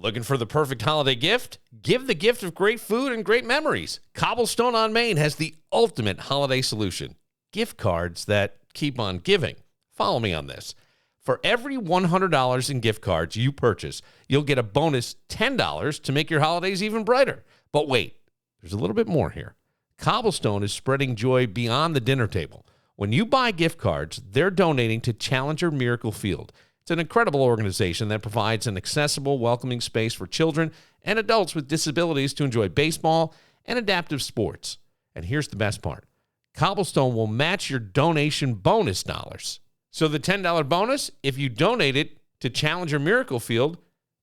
Looking for the perfect holiday gift? Give the gift of great food and great memories. Cobblestone on Main has the ultimate holiday solution. Gift cards that keep on giving. Follow me on this. For every $100 in gift cards you purchase, you'll get a bonus $10 to make your holidays even brighter. But wait, there's a little bit more here. Cobblestone is spreading joy beyond the dinner table. When you buy gift cards, they're donating to Challenger Miracle Field. It's an incredible organization that provides an accessible, welcoming space for children and adults with disabilities to enjoy baseball and adaptive sports. And here's the best part. Cobblestone will match your donation bonus dollars. So the $10 bonus, if you donate it to Challenger Miracle Field,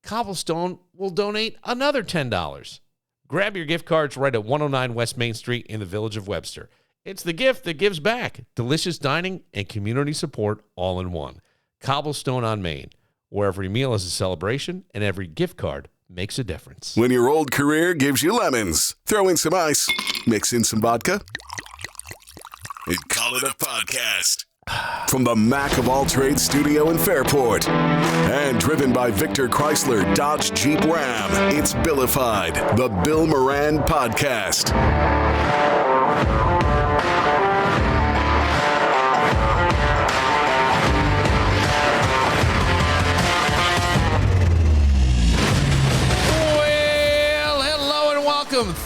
Cobblestone will donate another $10. Grab your gift cards right at 109 West Main Street in the Village of Webster. It's the gift that gives back. Delicious dining and community support all in one. Cobblestone on Main, where every meal is a celebration and every gift card makes a difference. When your old career gives you lemons, throw in some ice, mix in some vodka, and call it a podcast. From the Mac of All Trades studio in Fairport and driven by Victor Chrysler Dodge Jeep Ram, it's Billified, the Bill Moran Podcast.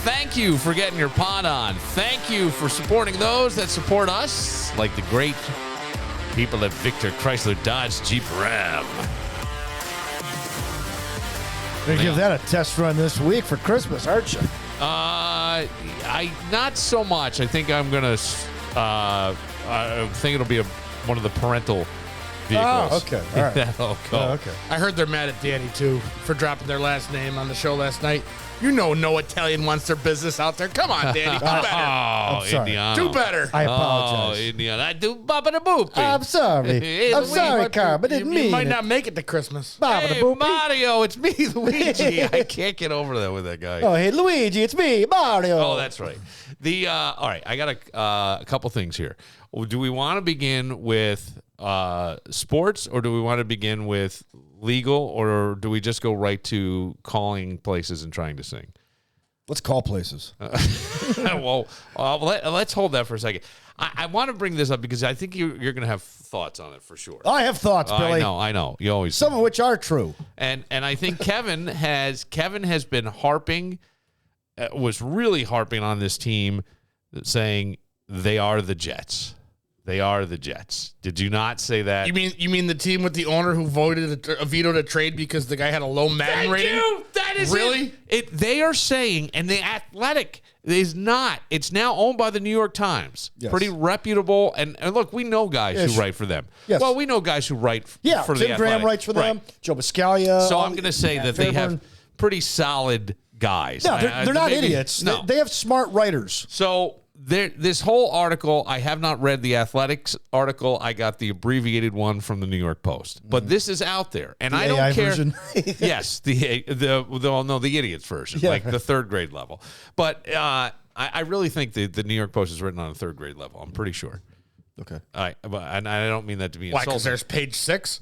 Thank you for getting your pod on. Thank you for supporting those that support us, like the great people at Victor Chrysler Dodge Jeep Ram. You're going to give that a test run this week for Christmas, aren't you? I not so much. I think I'm going to, I think it'll be one of the parental vehicles. Oh, okay. All right. That'll go. Oh, okay. I heard they're mad at Danny, too, for dropping their last name on the show last night. You know no Italian wants their business out there. Come on, Danny. Do better. Oh, sorry. Do better. I apologize. Oh, Indiana. I do baba da boopy. I'm sorry. I'm sorry, Carm. I didn't mean You might it. not make it to Christmas. Hey, Mario, it's me, Luigi. I can't get over that with that guy. Oh, hey, Luigi, it's me, Mario. Oh, that's right. All right, I got a couple things here. Do we want to begin with sports, or do we want to begin with legal, or do we just go right to calling places and trying to sing? Let's call places. Well, let's hold that for a second. I want to bring this up because I think you're going to have thoughts on it for sure. I have thoughts, Billy. I know. You always Some do. of which are true. And I think Kevin has been harping, was really harping on this team, saying they are the Jets. They are the Jets. Did you not say that? You mean the team with the owner who vetoed a trade because the guy had a low Madden rating? You. That is really it. They are saying, and the Athletic is not. It's now owned by the New York Times. Yes. Pretty reputable. And look, we know guys who write for them. Yes. Well, we know guys who write for Yeah, the Tim Graham Athletic. writes for them. Right. Joe Biscaglia. So I'm going to say that they have pretty solid guys. No, they're not idiots. No. They have smart writers. So this whole article, I have not read the Athletics article. I got the abbreviated one from the New York Post. But this is out there, and I don't AI care. version. Yes, the idiots version, Yeah. like the third grade level. But I really think the New York Post is written on a third grade level. I'm pretty sure. Okay. And I don't mean that to be Why? insulting. Because there's page 6?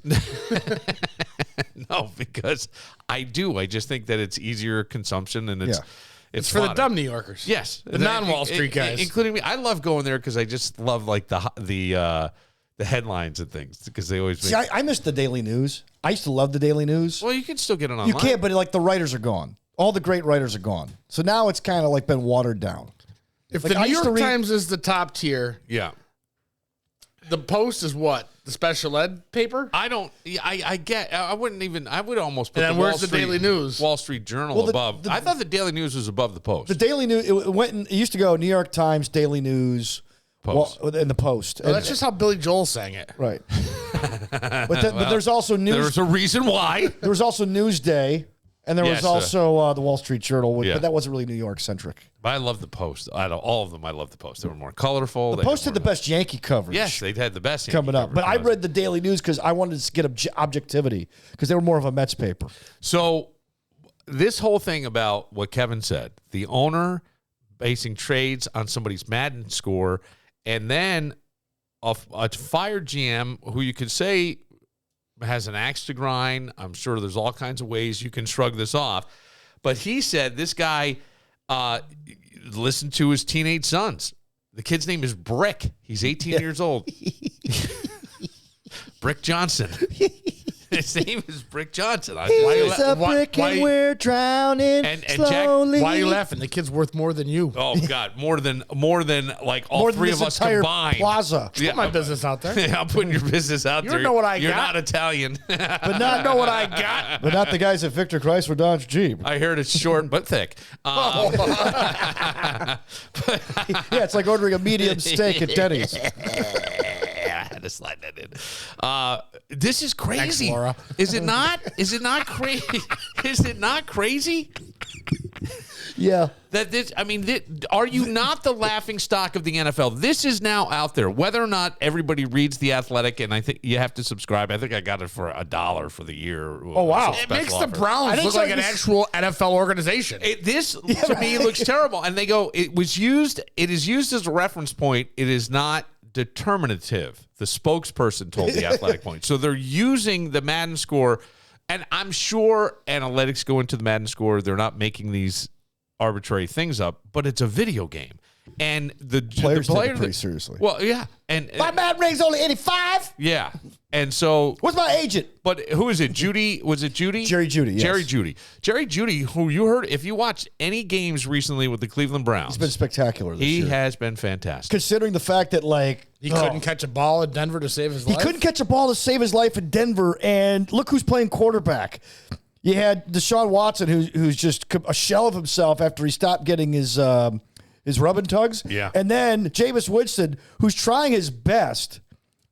No, because I do. I just think that it's easier consumption, and it's. Yeah. It's for the fodder. dumb New Yorkers. Yes, The non-Wall Street guys. including me. I love going there because I just love like the headlines and things because they always. See, I miss the Daily News. I used to love the Daily News. Well, you can still get it online. You can't, but like the writers are gone. All the great writers are gone. So now it's kind of like been watered down. If Like, the I New used to York read- Times is the top tier, Yeah. the Post is what? The special ed paper? I don't. I get. I wouldn't even. I would almost put And then the Wall where's the Street, Daily News? Wall Street Journal Well, above. I thought the Daily News was above the Post. The Daily News, it went. It used to go New York Times, Daily News, Post. and the Post. Well, that's just how Billy Joel sang it. right. But there's also news. There's a reason why. There was also Newsday, and there Yes, was also the Wall Street Journal, yeah. but that wasn't really New York centric. But I love the Post. Out of all of them, I love the Post. They were more colorful. The Post had the best Yankee coverage. Yes, they had the best coming Yankee up. But I coverage. read the Daily News because I wanted to get objectivity because they were more of a Mets paper. So this whole thing about what Kevin said, the owner basing trades on somebody's Madden score, and then a fired GM who you could say has an axe to grind. I'm sure there's all kinds of ways you can shrug this off. But he said this guy listened to his teenage sons. The kid's name is Brick. He's 18 years old. Brick Johnson. His name is Brick Johnson. He's a brick and we're drowning slowly. Jack, why are you laughing? The kid's worth more than you. Oh God, more than like all More three than of us entire combined. plaza. Put my business out there. Yeah, I'm putting your business out You there. know what I You're got. not Italian. But not know what I got. But not the guys at Victor Chrysler Dodge Jeep. I heard it's short but thick. Yeah, it's like ordering a medium steak at Denny's. I had to slide that in. This is crazy. Thanks, Laura. Is it not? Is it not crazy? Is it not crazy? Yeah. That this, I mean, are you not the laughing stock of the NFL? This is now out there. Whether or not everybody reads The Athletic, and I think you have to subscribe. I think I got it for $1 for the year. Oh, wow. It makes the Browns look like an actual NFL organization. This to me looks terrible. And they go, it is used as a reference point. It is not determinative. The spokesperson told The Athletic point. So they're using the Madden score, and I'm sure analytics go into the Madden score. They're not making these arbitrary things up, but it's a video game. And the Players the take player it pretty seriously. Well, yeah. And My Madden rating's only 85. yeah. And so What's my agent? but who is it? Judy? Was it Judy? Jerry Jeudy, yes. Jerry Jeudy. Jerry Jeudy, who you heard, if you watched any games recently with the Cleveland Browns, He's been spectacular this he year. has been fantastic. Considering the fact that, like, He couldn't catch a ball in Denver to save his life. He couldn't catch a ball to save his life in Denver, and look who's playing quarterback. You had Deshaun Watson, who's just a shell of himself after he stopped getting his rub and tugs. Yeah. And then Jameis Winston, who's trying his best,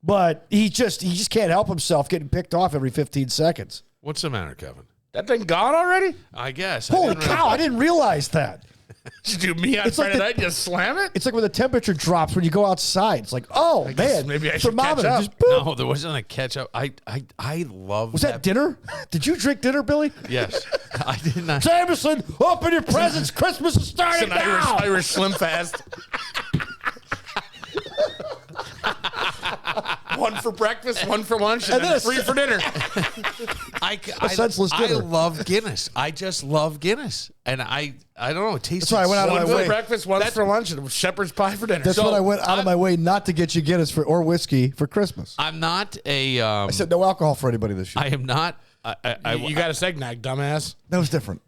but he just can't help himself getting picked off every 15 seconds. What's the matter, Kevin? That thing gone already? I guess. Holy cow, I didn't realize that. Did you do me on It's like Friday the- night? Just slam it? It's like when the temperature drops when you go outside. It's like, oh, guess man. maybe I should thermometer catch up. just boop. No, there wasn't a catch up. I love Was that dinner? Did you drink dinner, Billy? Yes. I did not. Jameson, open your presents. Christmas is It's starting an now. Irish Slim Fast. One for breakfast, one for lunch, and And then then 3 for dinner. I senseless I dinner. love Guinness. I just love Guinness. And I don't know. It tastes That's why I went out of One my for way. breakfast, one for lunch, and shepherd's pie for dinner. That's So, when I went out of my way not to get you Guinness or whiskey for Christmas. I'm not a. I said no alcohol for anybody this year. I am not. you got a Segnac, dumbass. That was different.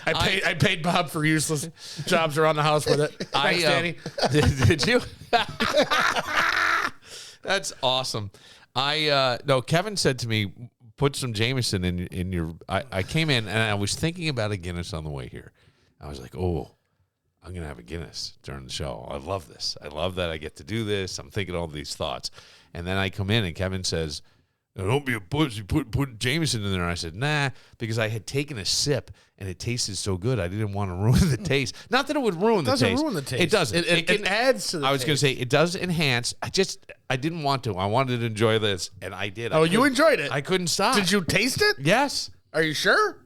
I paid Bob for useless jobs around the house with it. Thanks, Danny. Did you? That's awesome. No. Kevin said to me, "Put some Jameson in your." I came in and I was thinking about a Guinness on the way here. I was like, "Oh, I'm gonna have a Guinness during the show. I love this. I love that I get to do this. I'm thinking all these thoughts." And then I come in and Kevin says, "Don't be a pussy. Put Jameson in there." And I said, "Nah," because I had taken a sip and it tasted so good. I didn't want to ruin the taste. Not that it would ruin the taste. It doesn't ruin the taste. It doesn't. It adds to the I was going to taste. say it does enhance. I didn't want to. I wanted to enjoy this, and I did. Oh, you enjoyed it? I couldn't stop. Did you taste it? Yes. Are you sure?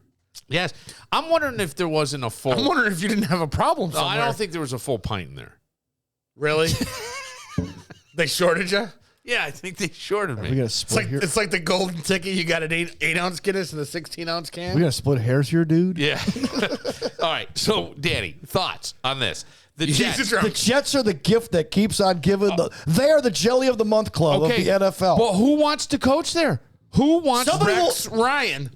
Yes. I'm wondering if there wasn't a full. I'm wondering if you didn't have a problem No, somewhere. I don't think there was a full pint in there. Really? They shorted you? Yeah, I think they shorted We me. got to It's split like here. it's like the golden ticket. You got an 8-ounce Guinness and a 16-ounce can. We got to split hairs here, dude. Yeah. All right. So, Danny, thoughts on this? The Jesus Jets. Christ. The Jets are the gift that keeps on giving. They are the jelly of the month club of the NFL. Well, who wants to coach there? Who wants Somebody will- Rex Ryan.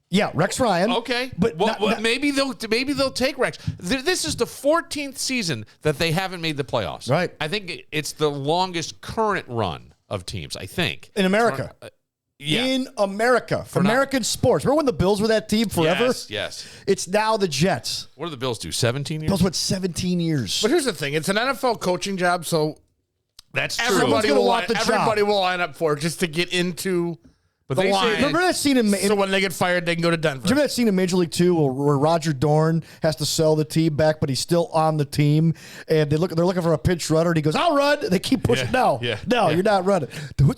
Yeah, Rex Ryan. Okay, but not- maybe they'll take Rex. This is the 14th season that they haven't made the playoffs. Right. I think it's the longest current run of teams. I think in America. Yeah. In America, for American sports. Remember when the Bills were that team forever? Yes. It's now the Jets. What do the Bills do? 17 years. Bills went 17 years. But here's the thing: it's an NFL coaching job, so That's true. Everyone's gonna want the job. everybody will line up for it just to get into But the they say- line. Remember that scene in So when they get fired, they can go to Denver. Do you remember that scene in Major League 2 where Roger Dorn has to sell the team back, but he's still on the team, and they're looking for a pinch runner, and he goes, "I'll run." They keep pushing. Yeah, No, yeah, no, yeah. you're not running.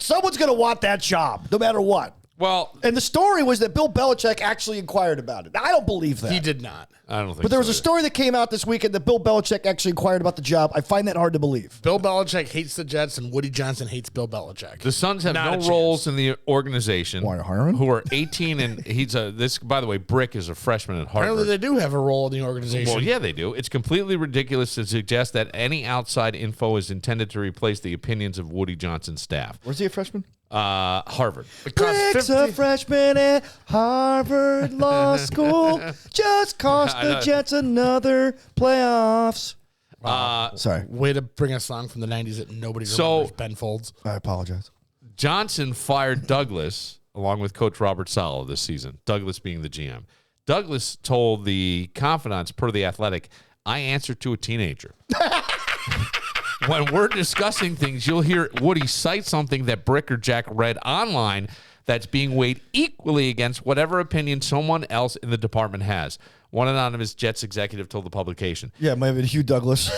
Someone's going to want that job, no matter what. Well, And the story was that Bill Belichick actually inquired about it. I don't believe that. He did not. I don't think But there was so a story that came out this weekend that Bill Belichick actually inquired about the job. I find that hard to believe. Bill Belichick hates the Jets, and Woody Johnson hates Bill Belichick. The Suns have Not a no chance. roles in the organization. Why, hiring? Who are 18 and this. By the way, Brick is a freshman at Harvard. Apparently, they do have a role in the organization. Well, yeah, they do. It's completely ridiculous to suggest that any outside info is intended to replace the opinions of Woody Johnson's staff. Where's he a freshman? Harvard. Brick's a freshman at Harvard Law School. Just cost the Jets another playoffs. Sorry. Way to bring a song from the 90s that nobody remembers, Ben Folds. I apologize. Johnson fired Douglas along with Coach Robert Saleh this season, Douglas being the GM. Douglas told the Confidants, per The Athletic, I answer to a teenager. When we're discussing things, you'll hear Woody cite something that Brick or Jack read online that's being weighed equally against whatever opinion someone else in the department has. One anonymous Jets executive told the publication. Yeah, maybe Hugh Douglas.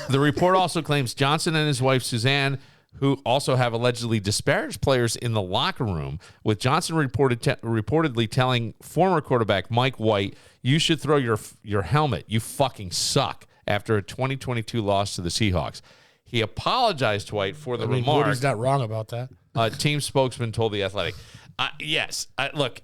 The report also claims Johnson and his wife, Suzanne, who also have allegedly disparaged players in the locker room, with Johnson reportedly telling former quarterback Mike White, you should throw your helmet. You fucking suck, after a 2022 loss to the Seahawks. He apologized to White for the remark. Woody's not wrong about that. Team spokesman told The Athletic. Look,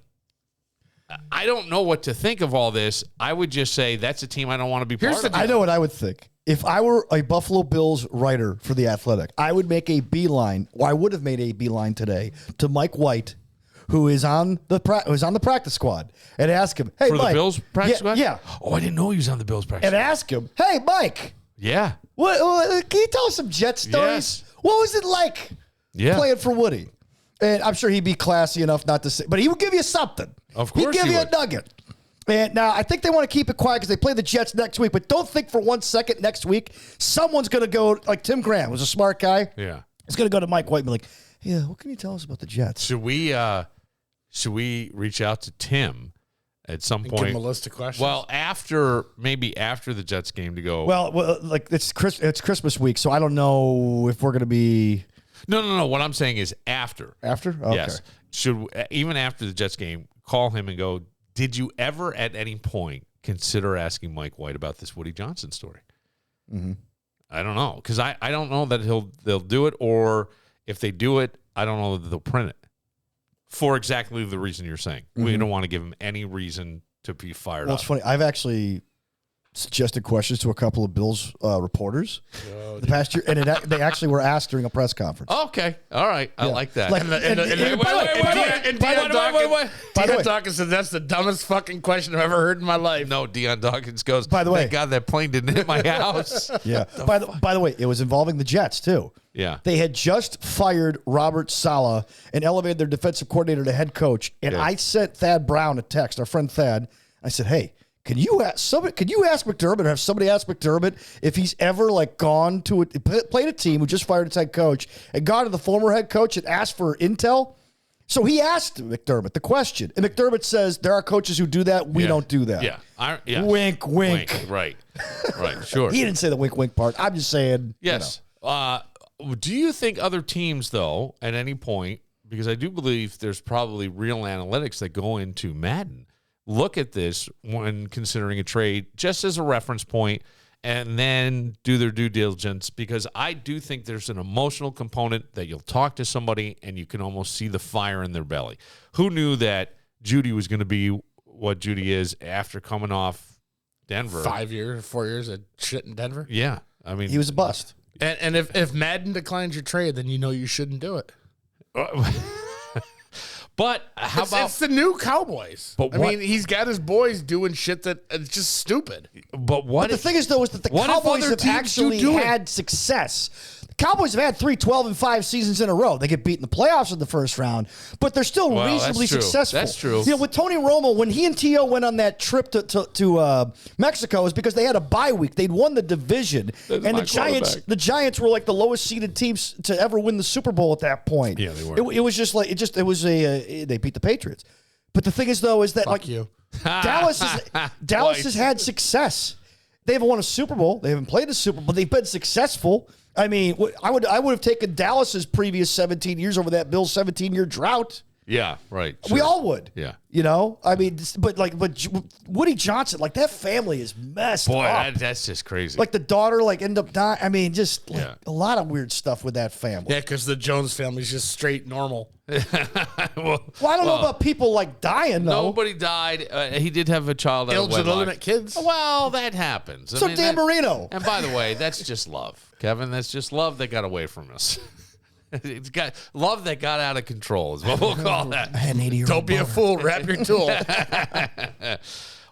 I don't know what to think of all this. I would just say that's a team I don't want to be part of. I know what I would think. If I were a Buffalo Bills writer for The Athletic, I would make a beeline, or I would have made a beeline today, to Mike White, who is on the practice squad, and ask him, hey, For Mike. the Bills practice squad? Yeah. Oh, I didn't know he was on the Bills practice And ask him, hey, Mike, Yeah. what, can you tell us some Jet stories? Yes. What was it like playing for Woody? And I'm sure he'd be classy enough not to say, but he would give you something. Of course he'd give he you would. a nugget. And now I think they want to keep it quiet because they play the Jets next week. But don't think for 1 second next week someone's going to go, like Tim Graham, who's a smart guy. Yeah. He's going to go to Mike White and be like, yeah, what can you tell us about the Jets? Should we reach out to Tim at some And point? give him a list of questions. Well, maybe after the Jets game to go. Well, like it's Christmas week, so I don't know if we're going to be No. What I'm saying is after. after. Okay. Yes. Even after the Jets game, call him and go, did you ever at any point consider asking Mike White about this Woody Johnson story? Mm-hmm. I don't know, because I don't know that they'll do it, or if they do it, I don't know that they'll print it for exactly the reason you're saying. We don't want to give him any reason to be fired Well, up. it's funny. I've actually suggested questions to a couple of Bills reporters the past year, and they actually were asked during a press conference. Okay. All right. I like that. Like, Deion Dawkins said that's the dumbest fucking question I've ever heard in my life. No, Deion Dawkins goes, By the way- thank God that plane didn't hit my house. Yeah. By the way, it was involving the Jets too. Yeah. They had just fired Robert Saleh and elevated their defensive coordinator to head coach. And I sent Thad Brown a text, our friend Thad. I said, hey, can you ask McDermott, or have somebody ask McDermott if he's ever gone to played a team who just fired its head coach and gone to the former head coach and asked for intel? So he asked McDermott the question, and McDermott says there are coaches who do that. We don't do that. Yeah. Wink, wink. Right. Sure. He didn't say the wink, wink part. I'm just saying. Yes. Do you think other teams, though, at any point, because I do believe there's probably real analytics that go into Madden, look at this when considering a trade just as a reference point and then do their due diligence? Because I do think there's an emotional component that you'll talk to somebody and you can almost see the fire in their belly. Who knew that Judy was going to be what Judy is after coming off Denver? 4 years of shit in Denver. Yeah. I mean, He was a bust. And if Madden declines your trade, then you know you shouldn't do it. but how about It's the new Cowboys. But I what- mean, he's got his boys doing shit that it's just stupid. But what But the thing is, though, is that the what if Cowboys other have teams actually do it? had success. The Cowboys have had 3 12-5 seasons in a row. They get beat in the playoffs in the first round, but they're still Well, that's reasonably true. successful. That's true. You know, with Tony Romo, when he and T.O. went on that trip to Mexico, it was because they had a bye week. They'd won the division, That's and my the Giants were like the lowest seeded teams to ever win the Super Bowl at that point. Yeah, they were. It was just like they beat the Patriots. But the thing is, though, is that Fuck you. Dallas has had success. They haven't won a Super Bowl. They haven't played a Super Bowl, but they've been successful. I mean, I would have taken Dallas's previous 17 years over that Bills 17-year drought. Yeah, right. We sure. all would. Yeah. You know, I mean, but Woody Johnson, like that family is messed Boy, up. that's just crazy. Like the daughter, like end up dying. I mean, just like Yeah. a lot of weird stuff with that family. Yeah, because the Jones family's just straight normal. well, Well, I don't know about people like dying though. nobody died. He did have a child out of wedlock. Illegitimate kids. Well, that happens. So Dan Marino. And by the way, that's just love, Kevin. That's just love that got away from us. It's got love that got out of control is what we'll call that. I had an 80-year-old Don't be a fool. Wrap your tool.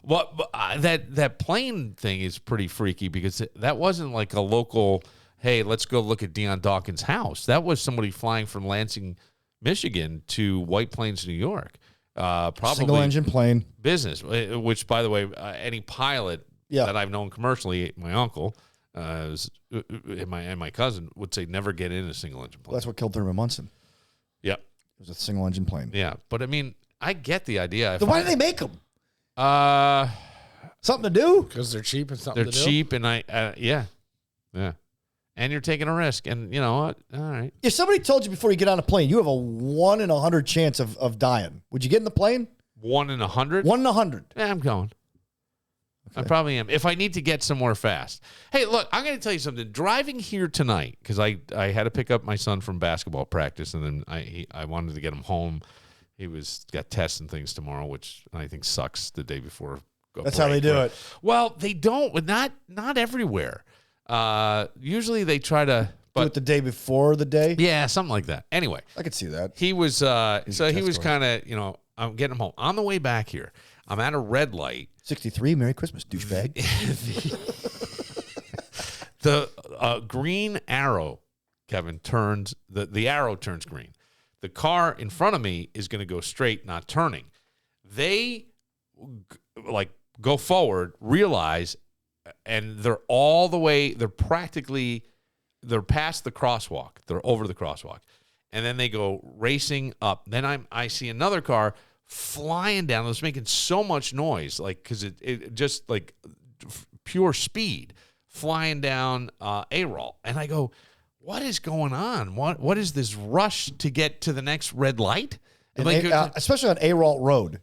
That plane thing is pretty freaky because that wasn't like a local, hey, let's go look at Deion Dawkins' house. That was somebody flying from Lansing, Michigan to White Plains, New York. Probably single engine plane. business, which, by the way, any pilot that I've known commercially, my uncle and my cousin would say never get in a single engine plane. Well, that's what killed Thurman Munson. Yep. It was a single engine plane. Yeah, but I mean, I get the idea. Then why do they make them? Something to do? Because they're cheap and something They're to do. cheap, and yeah, and you're taking a risk, and you know what? All right. If somebody told you before you get on a plane, you have a 1 in 100 chance of dying, would you get in the plane? 1 in 100. 1 in 100. Yeah, I'm going. I probably am. If I need to get somewhere fast. Hey, look, I'm going to tell you something. Driving here tonight, because I had to pick up my son from basketball practice, and then I wanted to get him home. He got tests and things tomorrow, which I think sucks the day before. That's how they do it. Well, they don't, but not everywhere. Usually they try to Do it the day before the day? yeah, something like that. Anyway, I could see that. he was so he was score. kind of, I'm getting him home. On the way back here, I'm at a red light. 63, Merry Christmas, douchebag. The green arrow, Kevin, turns the arrow turns green. The car in front of me is going to go straight, not turning. They go forward, realize, and they're all the way. They're past the crosswalk. They're over the crosswalk, and then they go racing up. Then I see another car flying down. It was making so much noise, because it just pure speed flying down A-roll. And I go, what is going on? What is this rush to get to the next red light? And especially on A-Roll Road.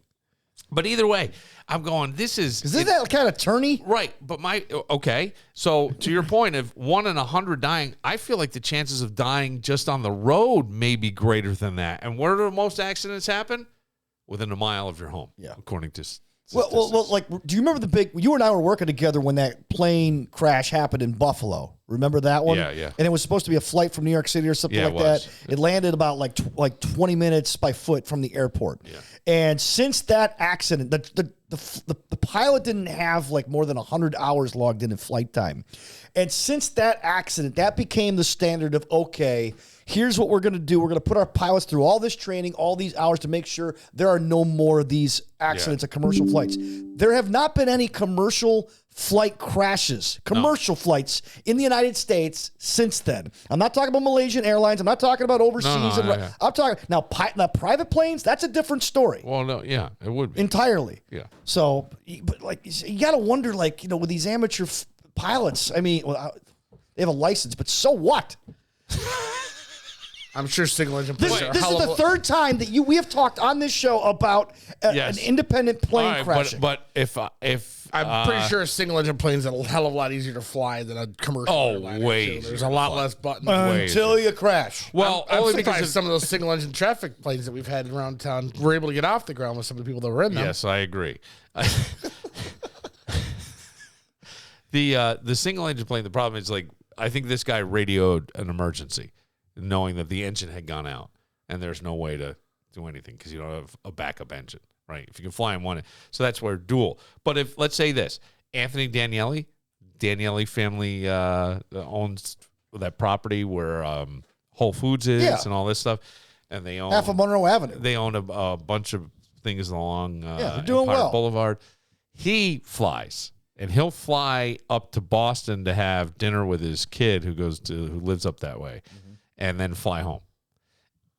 But either way, I'm going, Isn't that kind of turny? right. But okay. So to your point of 1 in 100 dying, I feel like the chances of dying just on the road may be greater than that. And where do most accidents happen? Within a mile of your home. Yeah. According to Well, do you remember you and I were working together when that plane crash happened in Buffalo? Remember that one? Yeah, yeah. And it was supposed to be a flight from New York City or something like it was. that. It landed about like 20 minutes by foot from the airport. Yeah. And since that accident, the pilot didn't have more than 100 hours logged in flight time. And since that accident, that became the standard of, okay, here's what we're going to do. We're going to put our pilots through all this training, all these hours to make sure there are no more of these accidents of commercial flights. There have not been any commercial flight crashes, flights in the United States since then. I'm not talking about Malaysian Airlines. I'm not talking about overseas. Yeah. I'm talking now private planes. That's a different story. Well, no, yeah, it would be. Entirely. Yeah. So, but you got to wonder, with these amateur pilots, I mean, they have a license, but so what? I'm sure single engine This planes are is the third time that we have talked on this show about an independent plane crashing. But if I'm pretty sure a single engine plane is a hell of a lot easier to fly than a commercial. airliner, way too. There's a lot less buttons. Until you crash. well, I'm only surprised because some of those single engine traffic planes that we've had around town were able to get off the ground with some of the people that were in them. yes, I agree. The single engine plane. The problem is I think this guy radioed an emergency, knowing that the engine had gone out and there's no way to do anything because you don't have a backup engine, right? If you can fly in one, so that's where dual. But if let's say this, Anthony Daniele family owns that property where Whole Foods is and all this stuff, and they own half of Monroe Avenue. They own a bunch of things along they're doing Empire well. Boulevard. He flies. And he'll fly up to Boston to have dinner with his kid who lives up that way, and then fly home.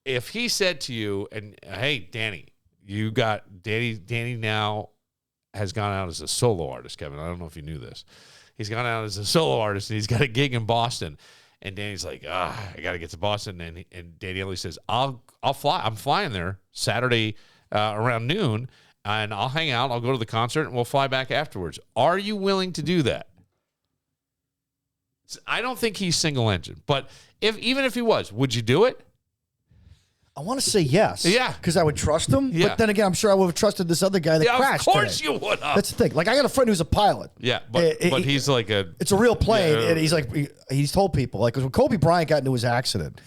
If he said to you, and hey, Danny, Danny now has gone out as a solo artist, Kevin. I don't know if you knew this. He's gone out as a solo artist, and he's got a gig in Boston. And Danny's like, I got to get to Boston. And Daniele says, I'll fly. I'm flying there Saturday around noon, and I'll hang out. I'll go to the concert, and we'll fly back afterwards. Are you willing to do that? I don't think he's single engine, but even if he was, would you do it? I want to say yes. Yeah. Because I would trust him. Yeah. But then again, I'm sure I would have trusted this other guy that crashed Of course today. you would have. That's the thing. Like, I got a friend who's a pilot. Yeah, but he's like it's a real plane, Yeah. and he's like, he's told people, like, 'cause when Kobe Bryant got into his accident,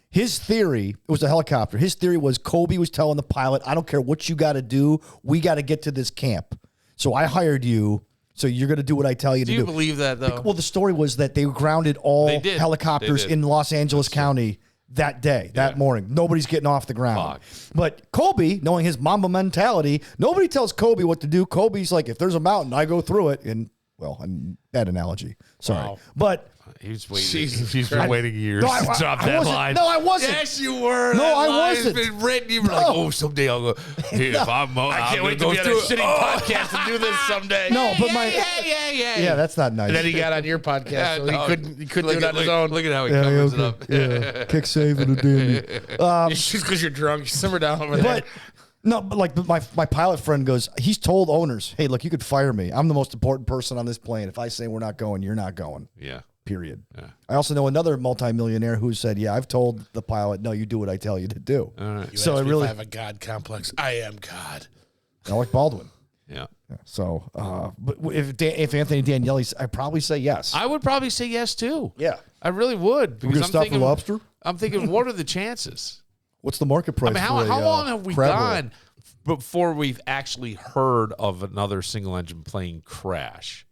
his theory, it was a helicopter. His theory was Kobe was telling the pilot, I don't care what you got to do. We got to get to this camp. So I hired you. So you're going to do what I tell you to do. Do you believe that, though? Well, the story was that they grounded all helicopters in Los Angeles County that day, that morning. Nobody's getting off the ground. Fuck. But Kobe, knowing his Mamba mentality, nobody tells Kobe what to do. Kobe's like, if there's a mountain, I go through it. And, well, bad analogy. Sorry. Wow. But he's waiting. He's been waiting years No, to drop that line. No, I wasn't. Yes, you were. No, That I line wasn't. Has been written. You were like, someday I'll go. Hey, if I'm I can't wait to be on a shitty podcast and do this someday. No, but Yeah, that's not nice. And then he got on your podcast, so he couldn't do it on his own. Look at how he covers it up. Yeah, kick saving a Danny. It's just because you're drunk. You simmer down over there. But like my pilot friend goes, he's told owners, hey, look, you could fire me. I'm the most important person on this plane. If I say we're not going, you're not going. Yeah. Period. Yeah. I also know another multimillionaire who said, yeah, I've told the pilot, no, you do what I tell you to do. All right. You So asked it me really, if I have a God complex. I am God. Alec Baldwin. Yeah. So, but if Anthony Daniele's, I'd probably say yes. I would probably say yes too. Yeah. I really would. We're gonna stop for lobster. I'm thinking, what are the chances? What's the market price? I mean, how long have we gone before we've actually heard of another single engine plane crash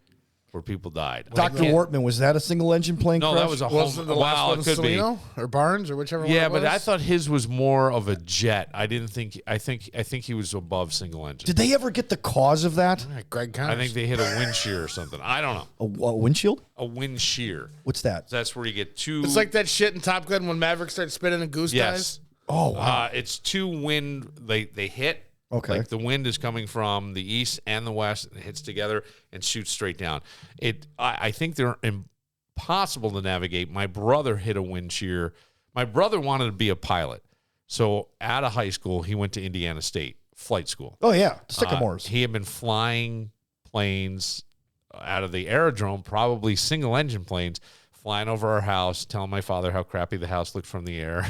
where people died? Dr. Wortman, was that a single engine plane crash? No, that was a Wasn't home. the last Wow, one it could be. Salino or Barnes or whichever one Yeah, it was? but I thought his was more of a jet. I didn't think. I think he was above single engine. Did they ever get the cause of that? Yeah, Greg Connors. I think they hit a wind shear or something. I don't know. A windshield? A wind shear. What's that? That's where you get two. It's like that shit in Top Gun when Maverick starts spinning and Goose yes. dies. Oh, wow. It's two wind. They hit. Okay. Like the wind is coming from the east and the west, and it hits together and shoots straight down. I think they're impossible to navigate. My brother hit a wind shear. My brother wanted to be a pilot. So out of high school, he went to Indiana State flight school. Oh, yeah. Sycamores. He had been flying planes out of the aerodrome, probably single engine planes, flying over our house, telling my father how crappy the house looked from the air.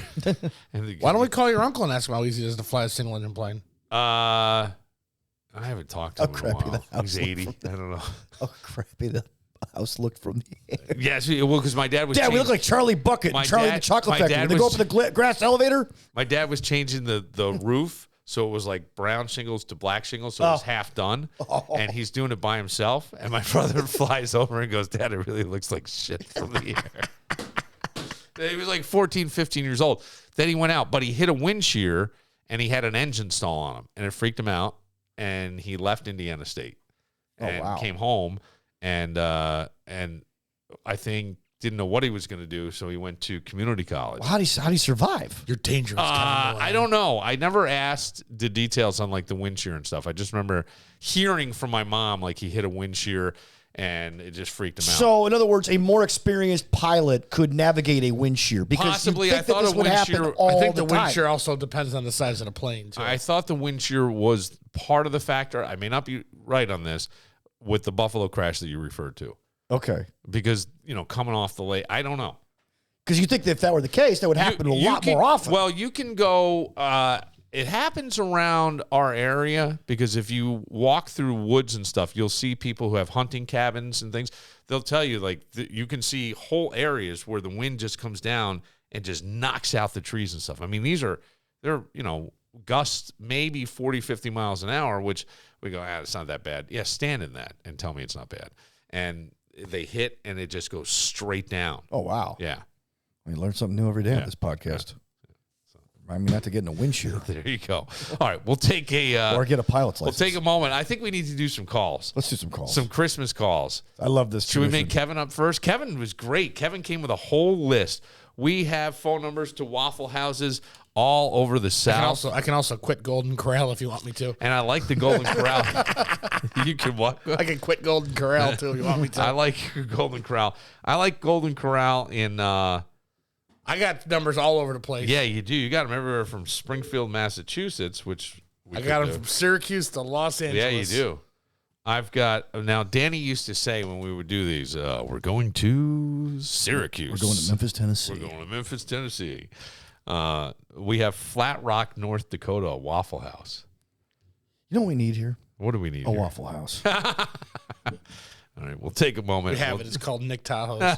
Why don't we call your uncle and ask him how easy it is to fly a single engine plane? I haven't talked to him in a crappy while. the house He's 80. looked I don't know. Oh, crappy. The house looked from the air. Yes, well, because my dad was. Dad, we look like Charlie Bucket My and Charlie dad- the Chocolate my Factory. dad When they go was- up in the grass elevator. My dad was changing the roof, so it was like brown shingles to black shingles, so it was half done. And he's doing it by himself. And my brother flies over and goes, "Dad, it really looks like shit from the air." He was like 14, 15 years old. Then he went out, but he hit a wind shear and he had an engine stall on him, and it freaked him out. And he left Indiana State and came home, and I think didn't know what he was going to do, so he went to community college. Well, how do you survive? You're dangerous. I don't know. I never asked the details on like the wind shear and stuff. I just remember hearing from my mom like he hit a wind shear and it just freaked him out. So, in other words, a more experienced pilot could navigate a wind shear because Possibly, you'd think I thought that this a would wind happen shear- all I think the time. wind shear also depends on the size of the plane, too. I thought the wind shear was part of the factor. I may not be right on this with the Buffalo crash that you referred to. Okay. Because, coming off the lake, I don't know. Because you think that if that were the case, that would happen a lot more often. Well, you can go. It happens around our area because if you walk through woods and stuff, you'll see people who have hunting cabins and things. They'll tell you you can see whole areas where the wind just comes down and just knocks out the trees and stuff. I mean, they're gusts maybe 40, 50 miles an hour, which we go, it's not that bad. Yeah, stand in that and tell me it's not bad. And they hit and it just goes straight down. Oh, wow. Yeah. We learn something new every day on this podcast. Remind me not to get in a wind shear. There you go. All right, we'll take or get a pilot's license. We'll take a moment. I think we need to do some calls. Let's do some calls. Some Christmas calls. I love this. Should we tradition. make Kevin up first? Kevin was great. Kevin came with a whole list. We have phone numbers to Waffle Houses all over the South. I can also quit Golden Corral if you want me to. And I like the Golden Corral. You can what? I can quit Golden Corral too if you want me to. I like Golden Corral. I like Golden Corral in... I got numbers all over the place. Yeah, you do. You got them everywhere from Springfield, Massachusetts, which... I got them from Syracuse to Los Angeles. Yeah, you do. I've got... Now, Danny used to say when we would do these, we're going to Syracuse. We're going to Memphis, Tennessee. We're going to Memphis, Tennessee. We have Flat Rock, North Dakota, a Waffle House. You know what we need here? What do we need A here? Waffle House. All right, we'll take a moment. We have it. It's called Nick Tahoe's.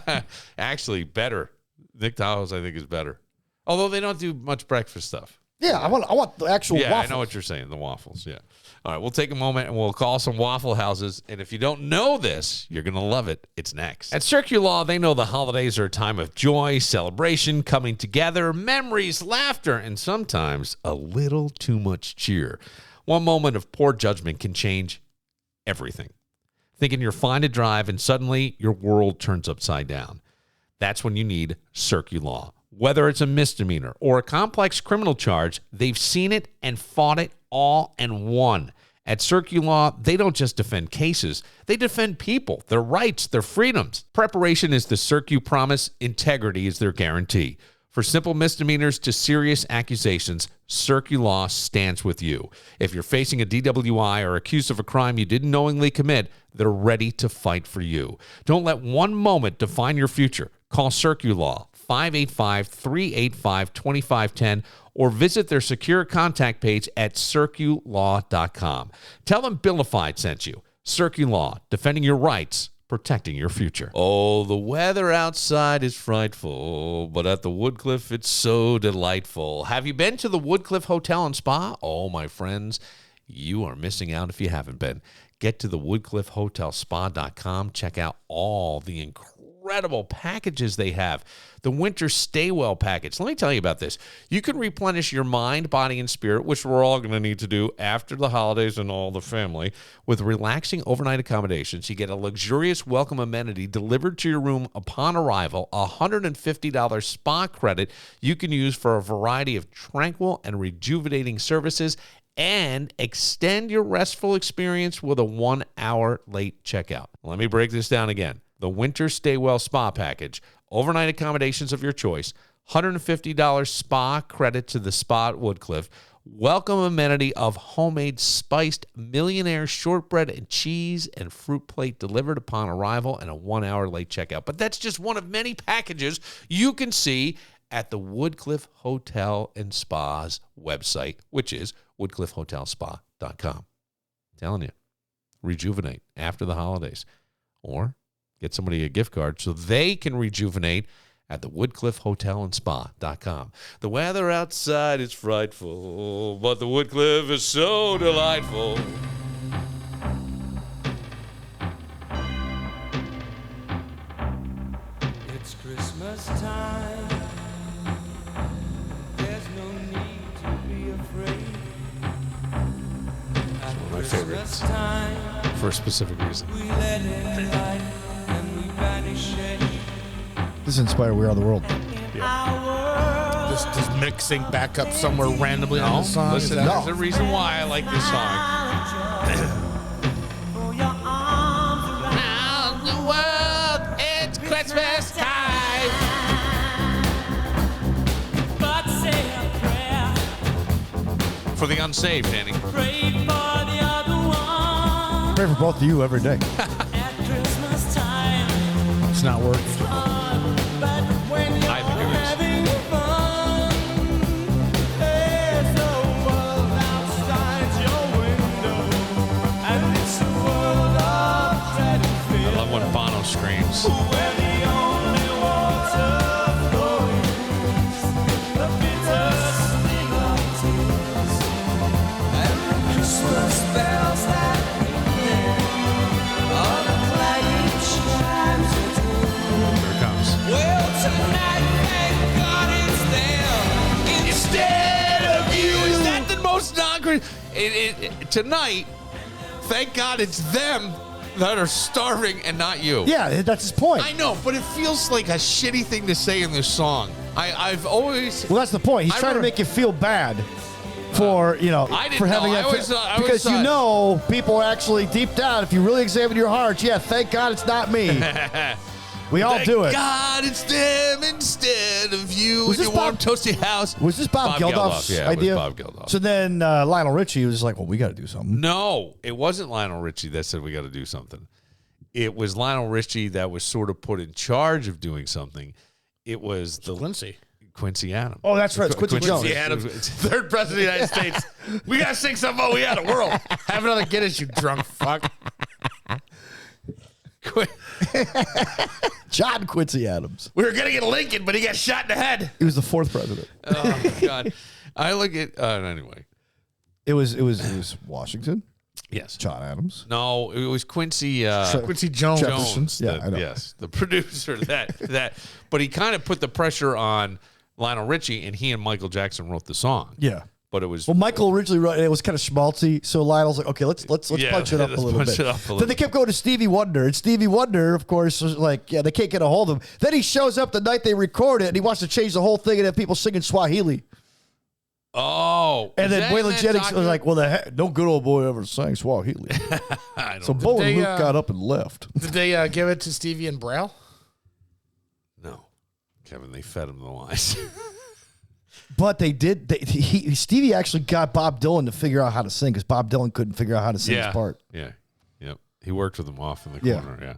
Actually, better. Nick Tahoe's, I think, is better. Although they don't do much breakfast stuff. Yeah, I want the actual Yeah, waffles. I know what you're saying, the waffles, yeah. All right, we'll take a moment and we'll call some Waffle Houses. And if you don't know this, you're going to love it. It's next. At Circulaw, they know the holidays are a time of joy, celebration, coming together, memories, laughter, and sometimes a little too much cheer. One moment of poor judgment can change everything. Thinking you're fine to drive and suddenly your world turns upside down. That's when you need Circulaw. Whether it's a misdemeanor or a complex criminal charge, they've seen it and fought it all and won. At Circulaw, they don't just defend cases. They defend people, their rights, their freedoms. Preparation is the Circu promise. Integrity is their guarantee. For simple misdemeanors to serious accusations, Circulaw stands with you. If you're facing a DWI or accused of a crime you didn't knowingly commit, they're ready to fight for you. Don't let one moment define your future. Call Circulaw, 585-385-2510, or visit their secure contact page at circulaw.com. Tell them Billified sent you. Circulaw, defending your rights, protecting your future. Oh, the weather outside is frightful, but at the Woodcliff, it's so delightful. Have you been to the Woodcliff Hotel and Spa? Oh, my friends, you are missing out if you haven't been. Get to the WoodcliffHotelSpa.com. Check out all the incredible packages they have. The Winter Stay Well package. Let me tell you about this. You can replenish your mind, body, and spirit, which we're all going to need to do after the holidays and all the family, with relaxing overnight accommodations. You get a luxurious welcome amenity delivered to your room upon arrival, a $150 spa credit you can use for a variety of tranquil and rejuvenating services, and extend your restful experience with a 1-hour late checkout. Let me break this down again. The Winter Stay Well Spa Package, overnight accommodations of your choice, $150 spa credit to the spa at Woodcliff, welcome amenity of homemade spiced millionaire shortbread and cheese and fruit plate delivered upon arrival, and a 1-hour late checkout. But that's just one of many packages you can see at the Woodcliff Hotel and Spa's website, which is woodcliffhotelspa.com. Telling you, rejuvenate after the holidays, or get somebody a gift card so they can rejuvenate at the woodcliffhotelandspa.com. The weather outside is frightful, but the Woodcliff is so delightful. It's Christmas time. There's no need to be afraid. At my favorites. Time, For a specific reason. we let in light and we banish it. This inspired We Are the World. Just mixing back up somewhere randomly on the song. Listen, there's a reason why I like this song. For your arms Around the world, it's Christmas time. but say a prayer. For the unsaved, Danny. Pray for the other one. Pray for both of you every day. At Christmas time. It's not working. But when you're I think it is. having fun, there's a world outside your window, and it's a world of dread and I fear, love when Bono screams. where the only water flows, the bitter sting of tears, and the Christmas bells that ring there are the clanging chimes of doom. Here it comes. Well, tonight, thank God it's them instead of you. Is that the most non-Christian? Tonight, thank God it's them that are starving and not you. Yeah, that's his point. I know, but it feels like a shitty thing to say in this song. I've always. Well, that's the point. He's trying to make you feel bad for, I didn't for having know. that. I always thought- Because you know, people actually deep down, if you really examine your heart, yeah, thank God it's not me. We all do it. God, it's them instead of you Was in this your warm, Bob- toasty house. Was this Bob Geldof's Yeah, idea? it was Bob Geldof. So then Lionel Richie was like, well, we got to do something. No, it wasn't Lionel Richie that said we got to do something. It was Lionel Richie that was sort of put in charge of doing something. It was the Quincy Adams. Oh, that's right. It's Quincy Jones. Quincy Adams, third president of the United States. We got to sing something about we had a world. Have another Guinness, you drunk fuck. John Quincy Adams. We were going to get Lincoln, but he got shot in the head. He was the 4th president. Oh, God. I look at, anyway. It was Washington. Yes. John Adams. No, it was Quincy Quincy Jones. Jones. Yeah, I know. Yes, the producer. That. But he kind of put the pressure on Lionel Richie, and he and Michael Jackson wrote the song. Yeah. But it was Well, Michael originally wrote it. It was kind of schmaltzy, so Lionel's like, okay, let's punch it up a little bit. Then they kept going to Stevie Wonder, and Stevie Wonder, of course, was like, yeah, they can't get a hold of him. Then he shows up the night they record it, and he wants to change the whole thing and have people singing Swahili. Oh, And then Waylon Jennings was like, well, no good old boy ever sang Swahili. So Bo and Luke got up and left. Did they give it to Stevie and Braille? No, Kevin, they fed him the lines. But they did. Stevie actually got Bob Dylan to figure out how to sing because Bob Dylan couldn't figure out how to sing his part. Yeah, yep. He worked with him off in the Yeah. corner. Yeah.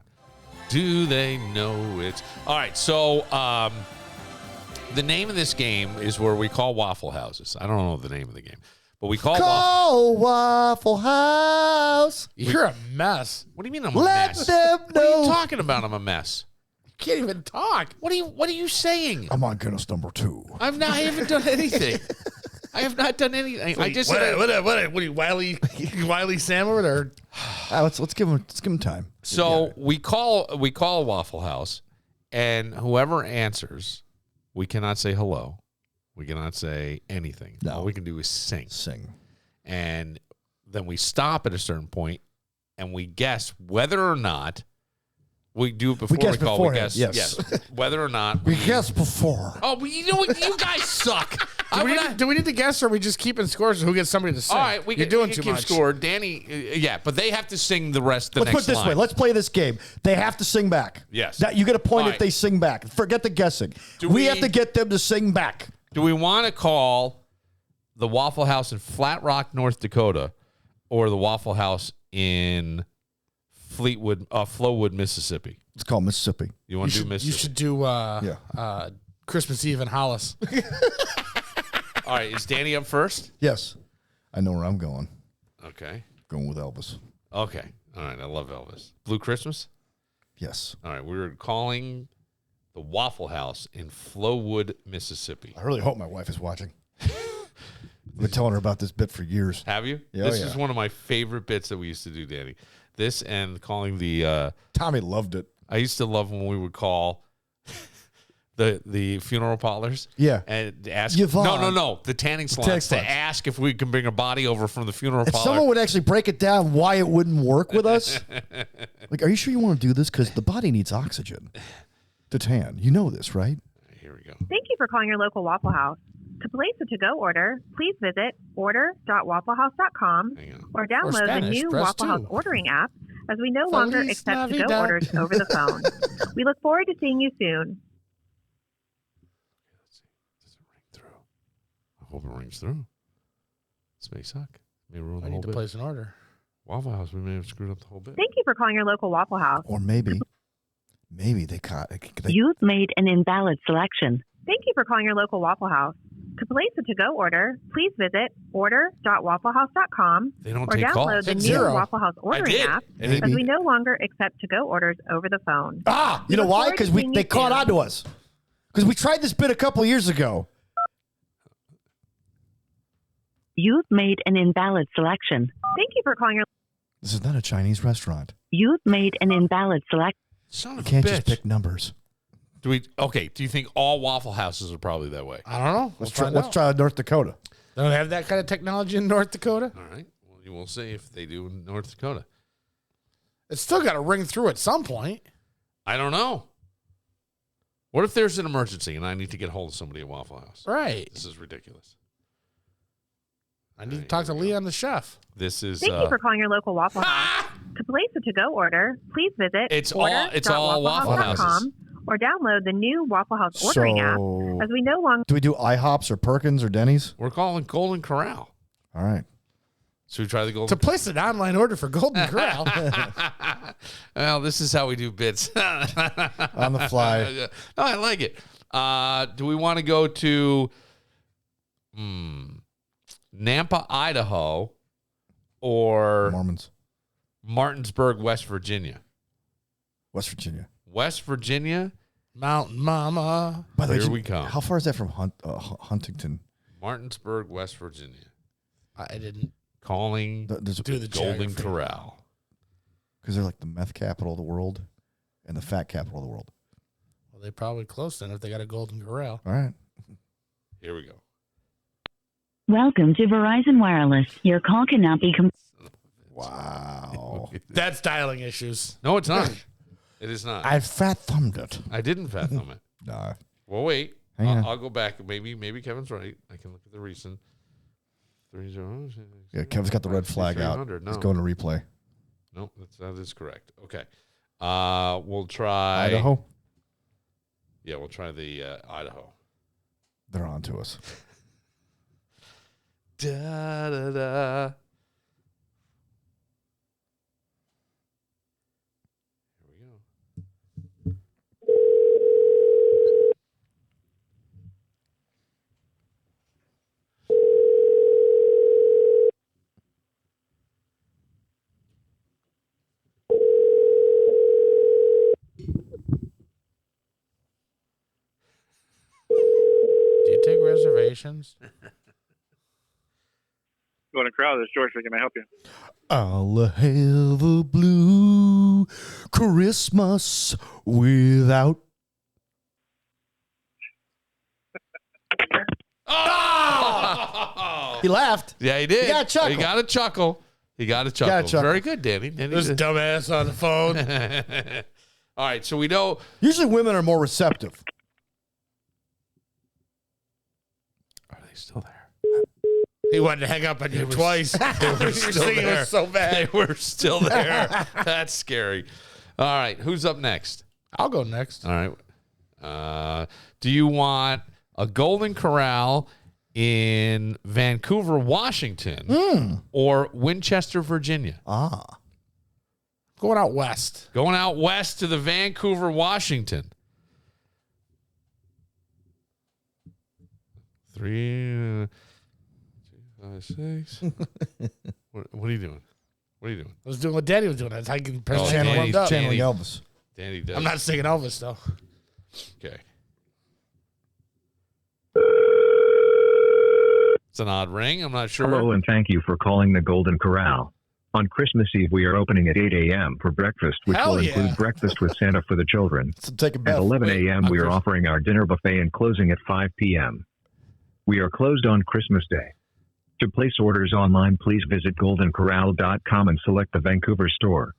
Do they know it? All right, so the name of this game is where we call Waffle Houses. I don't know the name of the game, but we call Waffle House. You're a mess. What do you mean I'm a Let mess? them What are you know. talking about? I'm a mess. You can't even talk. What are you saying? I'm on Guinness number 2. I haven't done anything. I have not done anything. I just what said are you, Wiley Salmon or Let's give him time. so we call a Waffle House, and whoever answers, we cannot say hello. We cannot say anything. No. All we can do is sing. Sing. And then we stop at a certain point, and we guess whether or not we do it before we guess call. beforehand, We guess yes. whether or not We guessed before. Oh, well, you know what? You guys suck. do we need to guess, or are we just keeping scores? Who gets somebody to sing? All right, You're doing we too can much. keep score. Danny, yeah, but they have to sing the rest. Let's put it this way. Let's play this game. They have to sing back. Yes. That you get a point All if right. they sing back. Forget the guessing. Do we we- have to get them to sing back. Do we want to call the Waffle House in Flat Rock, North Dakota, or the Waffle House in Flowood, Mississippi? It's called Mississippi. You want to do You Mississippi? should do Christmas Eve in Hollis. All right, is Danny up first? Yes. I know where I'm going. Okay. Going with Elvis. Okay. All right, I love Elvis. Blue Christmas? Yes. All right, we're calling the Waffle House in Flowood, Mississippi. I really hope my wife is watching. I've been telling her about this bit for years. Have you? Yeah, This yeah. is one of my favorite bits that we used to do, Danny. This and calling the Tommy loved it. I used to love when we would call the funeral parlors. Yeah. And ask Yvonne. No. The tanning salons tanning to salons. ask if we can bring a body over from the funeral If parlor. someone would actually break it down why it wouldn't work with us, like, are you sure you want to do this? Because the body needs oxygen to tan. You know this, right? Here we go. Thank you for calling your local Waffle House. To place a to-go order, please visit order.wafflehouse.com Hang on. or download the Spanish, new press Waffle House 2. ordering app, as we no longer Feliz accept to-go Navidad. orders over the phone. We look forward to seeing you soon. Does it ring through? I hope it rings through. This may suck. May ruin the I whole need to bit. place an order. Waffle House, we may have screwed up the whole bit. Thank you for calling your local Waffle House. Or maybe they caught. You've made an invalid selection. Thank you for calling your local Waffle House. To place a to-go order, please visit order.wafflehouse.com They don't or take download calls. the new Zero. Waffle House ordering did. app, And it- as we no longer accept to-go orders over the phone. You know look why? forward to Because seeing they you caught soon. on to us. Because we tried this bit a couple years ago. You've made an invalid selection. Thank you for calling your This is not a Chinese restaurant. You've made an invalid selection. Son You of a can't bitch. just pick numbers. Do you think all Waffle Houses are probably that way? I don't know. Let's try North Dakota. They don't have that kind of technology in North Dakota. All right. Well, you will see if they do in North Dakota. It's still got to ring through at some point. I don't know. What if there's an emergency and I need to get hold of somebody at Waffle House? Right. This is ridiculous. I need to talk to Leon the chef. This is. Thank you for calling your local Waffle House. To place a to-go order, please visit It's all Waffle Houses. or download the new Waffle House ordering app, as we no longer. Do we do IHOPs or Perkins or Denny's? We're calling Golden Corral. All right. Should we try the To Golden? place an online order for Golden Corral. Well, this is how we do bits On the fly. No, I like it. Do we want to go to Nampa, Idaho, or Mormons. Martinsburg, West Virginia? West Virginia. West Virginia. Mountain Mama. By the way, Here we come. How far is that from Huntington? Martinsburg, West Virginia. I didn't Calling There's do the Golden geography. Corral. Because they're like the meth capital of the world and the fat capital of the world. Well, they're probably close then if they got a Golden Corral. All right. Here we go. Welcome to Verizon Wireless. Your call cannot be Wow. That's dialing issues. No, it's not. It is not. I fat thumbed it. I didn't fat thumb it. Nah. Well, wait. Hang on. I'll go back. Maybe Kevin's right. I can look at the recent. 30. Yeah, Kevin's got the red flag out. 300. No, He's going to replay. no, that is correct. Okay. We'll try Idaho. Yeah, we'll try the Idaho. They're on to us. Da da da. Here we go. Do you take reservations? Golden Corral, this is George. Can I help you? I'll have a blue Christmas without. Oh! He laughed. Yeah, he did. He got a chuckle. He got a chuckle. He got a chuckle. chuckle. Very good, Danny. This dumbass on the phone. All right, so we know. Usually women are more receptive. Are they still there? He wanted to hang up on you twice. They were still there. was so bad. They were still there. That's scary. All right, who's up next? I'll go next. All right. Do you want a Golden Corral in Vancouver, Washington, or Winchester, Virginia? Going out west. Going out west to the Vancouver, Washington. 3, 2, 5, 6. What are you doing? What are you doing? I was doing what Daddy was doing. I can press Oh, channel Danny, warmed up. Danny. Channeling Elvis. Danny does. I'm not singing Elvis, though. Okay. It's an odd ring. I'm not sure. Hello and thank you for calling the Golden Corral. On Christmas Eve, we are opening at 8 a.m. for breakfast, which Hell will yeah. include breakfast with Santa for the children. So take a At bet. 11 Wait, a.m., we are Chris- offering our dinner buffet and closing at 5 p.m. We are closed on Christmas Day. To place orders online, please visit goldencorral.com and select the Vancouver store.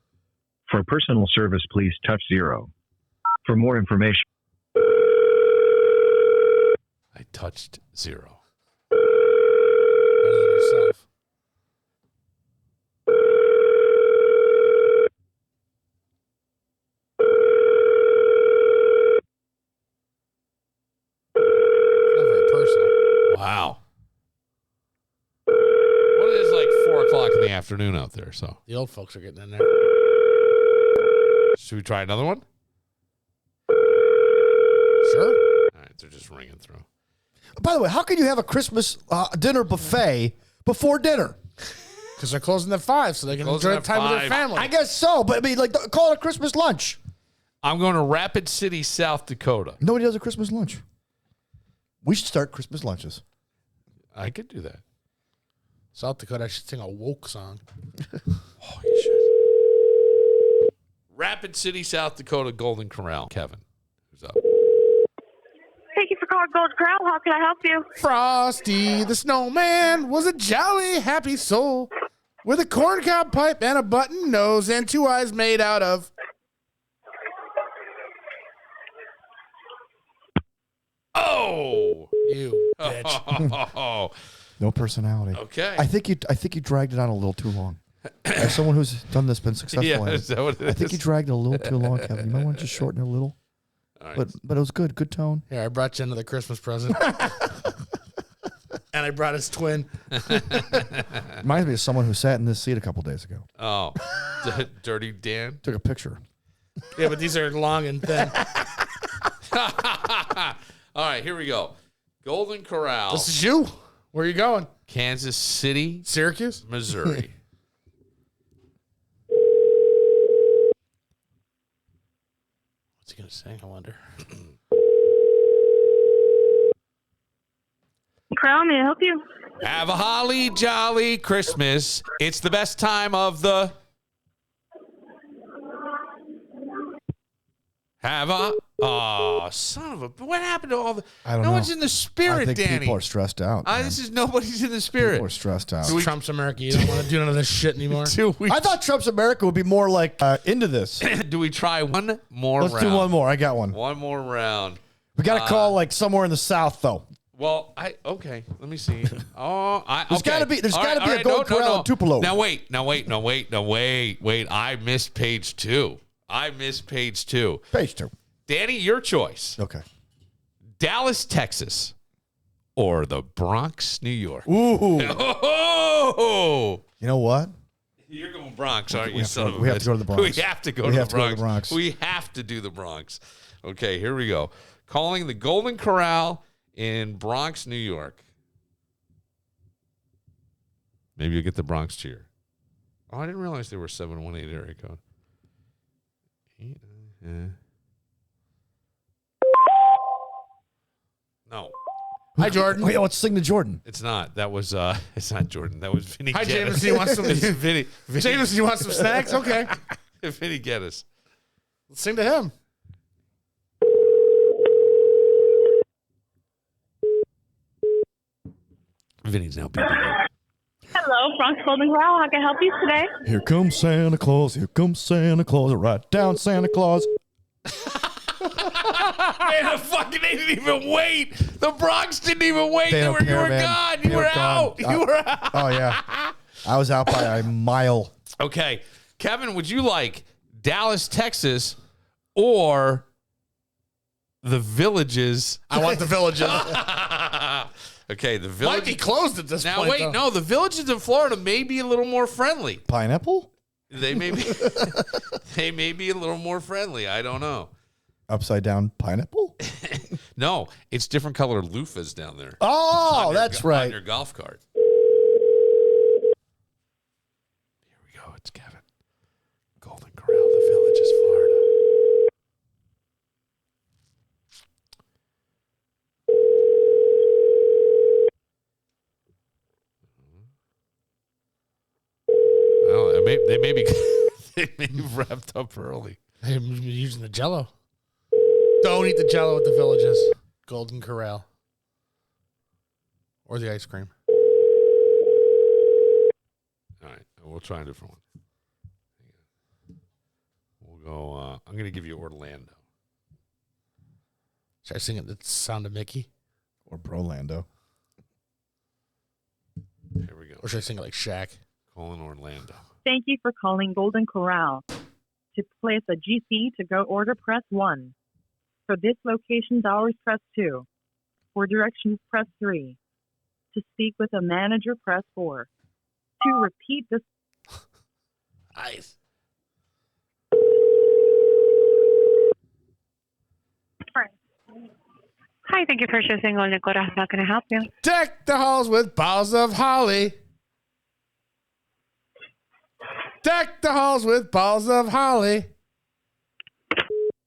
For personal service, please touch 0. For more information, I touched 0. Better than yourself. Not very personal. Wow. Well, it is like 4 o'clock in the afternoon out there, so. The old folks are getting in there. Should we try another one? Sure. All right, they're just ringing through. By the way, how can you have a Christmas dinner buffet before dinner? Because they're closing at 5, so they can Closing enjoy at time with 5. their family. I guess so, but I mean, like, call it a Christmas lunch. I'm going to Rapid City, South Dakota. Nobody does a Christmas lunch. We should start Christmas lunches. I could do that. South Dakota, I should sing a woke song. Oh, you should. Rapid City, South Dakota, Golden Corral. Kevin, who's up? Thank you for calling Golden Corral. How can I help you? Frosty the Snowman was a jolly, happy soul with a corncob pipe and a button nose and 2 eyes made out of. Oh, You bitch. No personality. Okay. I think you dragged it on a little too long. As someone who's done this, been successful, Yeah, at it, is that what it I think you is? dragged it a little too long, Kevin. You might want to just shorten it a little. All right. But it was good. Good tone. Here, I brought you another Christmas present. And I brought his twin. Reminds me of someone who sat in this seat a couple days ago. Oh, Dirty Dan. Took a picture. Yeah, but these are long and thin. All right, here we go. Golden Corral, This is you. Where are you going? Kansas City, Syracuse? Missouri. What's he going to say? I wonder. Corral, may I help you? Have a holly jolly Christmas. It's the best time of the. Have a. Oh, son of a. What happened to all the. I don't no know. one's in the spirit, I think Danny. people are stressed out. man. This is nobody's in the spirit. People are stressed out. Trump's America. You don't want to do none of this shit anymore. I thought Trump's America would be more like into this. Do we try one more Let's round? do one more. I got one. One more round. We got to call like somewhere in the South, though. Well, okay. Let me see. Oh, There's gotta be a Golden Corral in Tupelo. Now wait. I missed page 2. Page 2. Page 2. Danny, your choice. Okay. Dallas, Texas, or the Bronx, New York. Ooh. Oh! You know what? You're going Bronx, aren't We you, have to son go- of a we have to bitch? go to the Bronx. We have to go We to have the to go to Bronx. the Bronx. We have to do the Bronx. Okay, here we go. Calling the Golden Corral in Bronx, New York. Maybe you'll get the Bronx cheer. Oh, I didn't realize they were 718 area code. No, Hi, Jordan. Wait, let's sing to Jordan. it's not. That was it's not Jordan. That was Vinny. Hi, Geddes. Jameson. You want some? It's Vinny. Jameson, you want some snacks? Okay. Vinny Geddes. Let's sing to him. Vinny's now beeping. Hello, Bronx Golden Corral. How can I help you today? Here comes Santa Claus. Here comes Santa Claus. Right down Santa Claus. Man, they didn't even wait. The Bronx didn't even wait. They You don't were care, man. gone. They You were were gone. out. You were out. Oh, yeah. I was out by a mile. Okay. Kevin, would you like Dallas, Texas, or the Villages? I want the Villages. Okay, the Might Villages. be closed at this Now, point. wait, though. no. The Villages in Florida may be a little more friendly. Pineapple? They may be, they may be a little more friendly. I don't know. Upside down pineapple? No, it's different color loofahs down there. Oh, On your that's on right. your golf cart. Here we go. It's Kevin. Golden Corral, the Villages, Florida. Well, they may be they may have wrapped up early. I'm using the Jello. Don't eat the Jello at the Villages. Golden Corral. Or the ice cream. All right, we'll try a different one. We'll go. I'm going to give you Orlando. Should I sing it the sound of Mickey? Or Brolando. Here we go. Or should I sing it like Shaq? Calling Orlando. Thank you for calling Golden Corral. To place a GC to go order, press 1. For this location's hours, press 2. For directions, press 3. To speak with a manager, press 4. To repeat this. Nice. Hi, thank you for choosing Golden Corral. How can I help you? Deck the halls with boughs of holly. Deck the halls with balls of holly.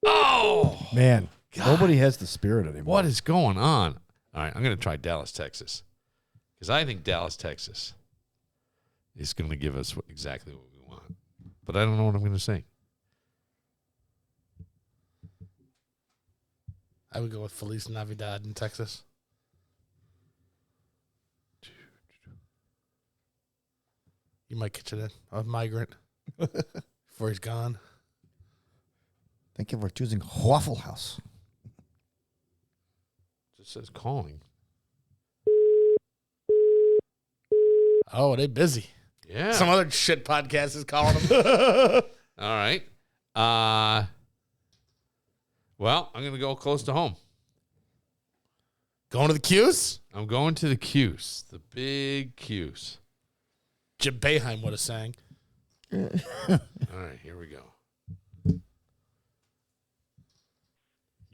Oh, Man, nobody has the spirit anymore. what is going on? All right, I'm going to try Dallas, Texas. Because I think Dallas, Texas is going to give us exactly what we want. But I don't know what I'm going to sing. I would go with Feliz Navidad in Texas. You might catch it in. A migrant. Before he's gone. Thank you for choosing Waffle House. just says calling. Oh, they busy. Yeah. Some other shit podcast is calling them. All right. Well, I'm going to go close to home. Going to the Q's? I'm going to the Q's, the big Q's. Jim Boeheim would have sang. All right, here we go.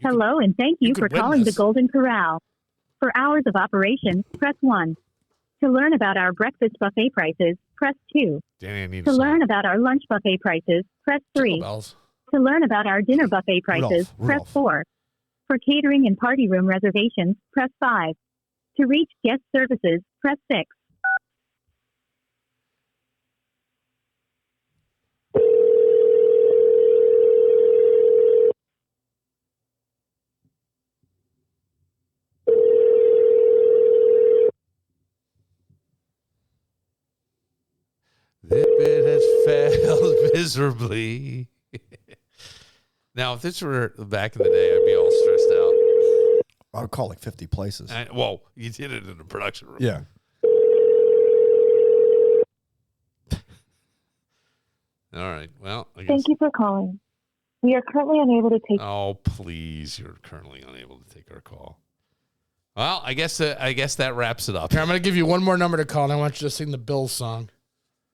Hello, and thank you for could win calling this. the Golden Corral. For hours of operation, press 1. To learn about our breakfast buffet prices, press 2. Danny, I need To a song. learn about our lunch buffet prices, press 3. Jingle bells. To learn about our dinner buffet prices, Rudolph. press 4. For catering and party room reservations, press 5. To reach guest services, press 6. This bit has failed miserably. Now, if this were back in the day, I'd be all stressed out. I would call like 50 places. Whoa, you did it in the production room. Yeah. All right. Well, I guess. Thank you for calling. We are currently unable to take. Oh, please! You're currently unable to take our call. Well, I guess that wraps it up. Here, I'm going to give you one more number to call, and I want you to sing the Bills song,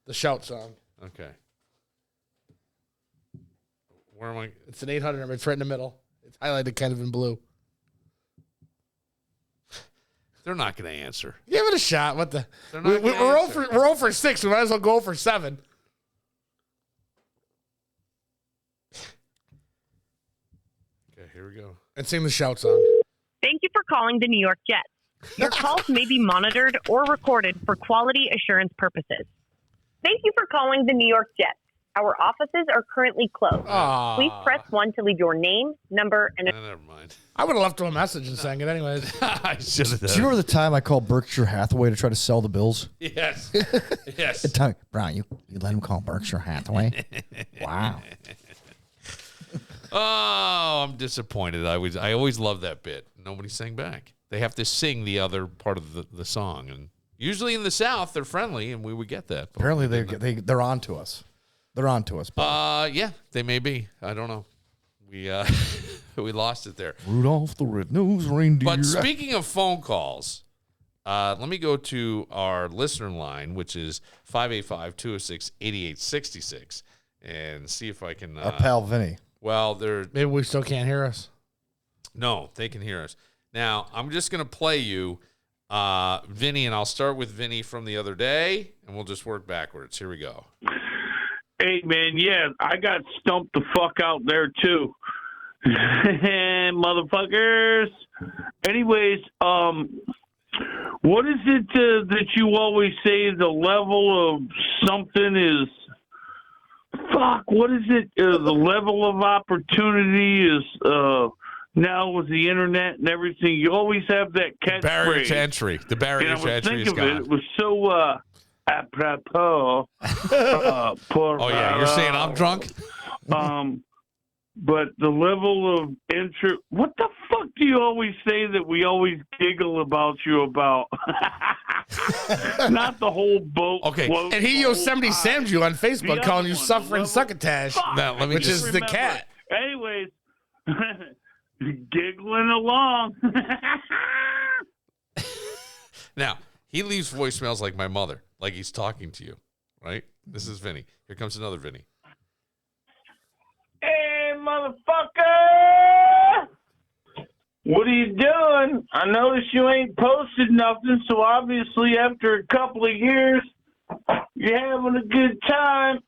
the shout song. Okay. Where am I? It's an 800 number. It's right in the middle. It's highlighted kind of in blue. They're not going to answer. Give it a shot. What the? They're not We're gonna 0 for 6. We might as well go for 7. Okay, here we go. And sing the shout song. Thank you for calling the New York Jets. Your calls may be monitored or recorded for quality assurance purposes. Thank you for calling the New York Jets. Our offices are currently closed. Please press 1 to leave your name, number, and... Never mind. I would have left him a message and sang it anyways. I should have Do you done. remember the time I called Berkshire Hathaway to try to sell the Bills? Yes. Yes. The time, Brian, you let him call Berkshire Hathaway? Wow. Oh, I'm disappointed. I always loved that bit. Nobody sang back. They have to sing the other part of the song, and usually in the South they're friendly, and we would get that. But Apparently they're on to us. They're on to us. yeah, they may be. I don't know. We we lost it there. Rudolph the Red-Nosed Reindeer. But speaking of phone calls, let me go to our listener line, which is 585-206-8866, and see if I can. Our pal Vinny. Well, they're Maybe we still can't hear us. no, they can hear us. Now, I'm just going to play you Vinny, and I'll start with Vinny from the other day, and we'll just work backwards. Here we go. Hey, man, yeah, I got stumped the fuck out there, too. Motherfuckers. Anyways, what is it that you always say the level of something is? Fuck, what is it? The level of opportunity is now with the internet and everything. You always have that catchphrase. Barrier to entry. The barrier And I to was entry is thinking of it. gone. It was so apropos. Oh, yeah, you're saying I'm drunk? But the level of interest. What the fuck do you always say that we always giggle about you about? Not the whole boat. Okay. float, And he the whole Yosemite pie. Sammed you on Facebook, The calling other you one, the suffering level- succotash, Fuck, Now, let me which just is the remember cat. it. Anyways, giggling along. Now, he leaves voicemails like my mother, like he's talking to you, right? This is Vinny. Here comes another Vinny. Hey, motherfucker! What are you doing? I noticed you ain't posted nothing, so obviously after a couple of years, you're having a good time.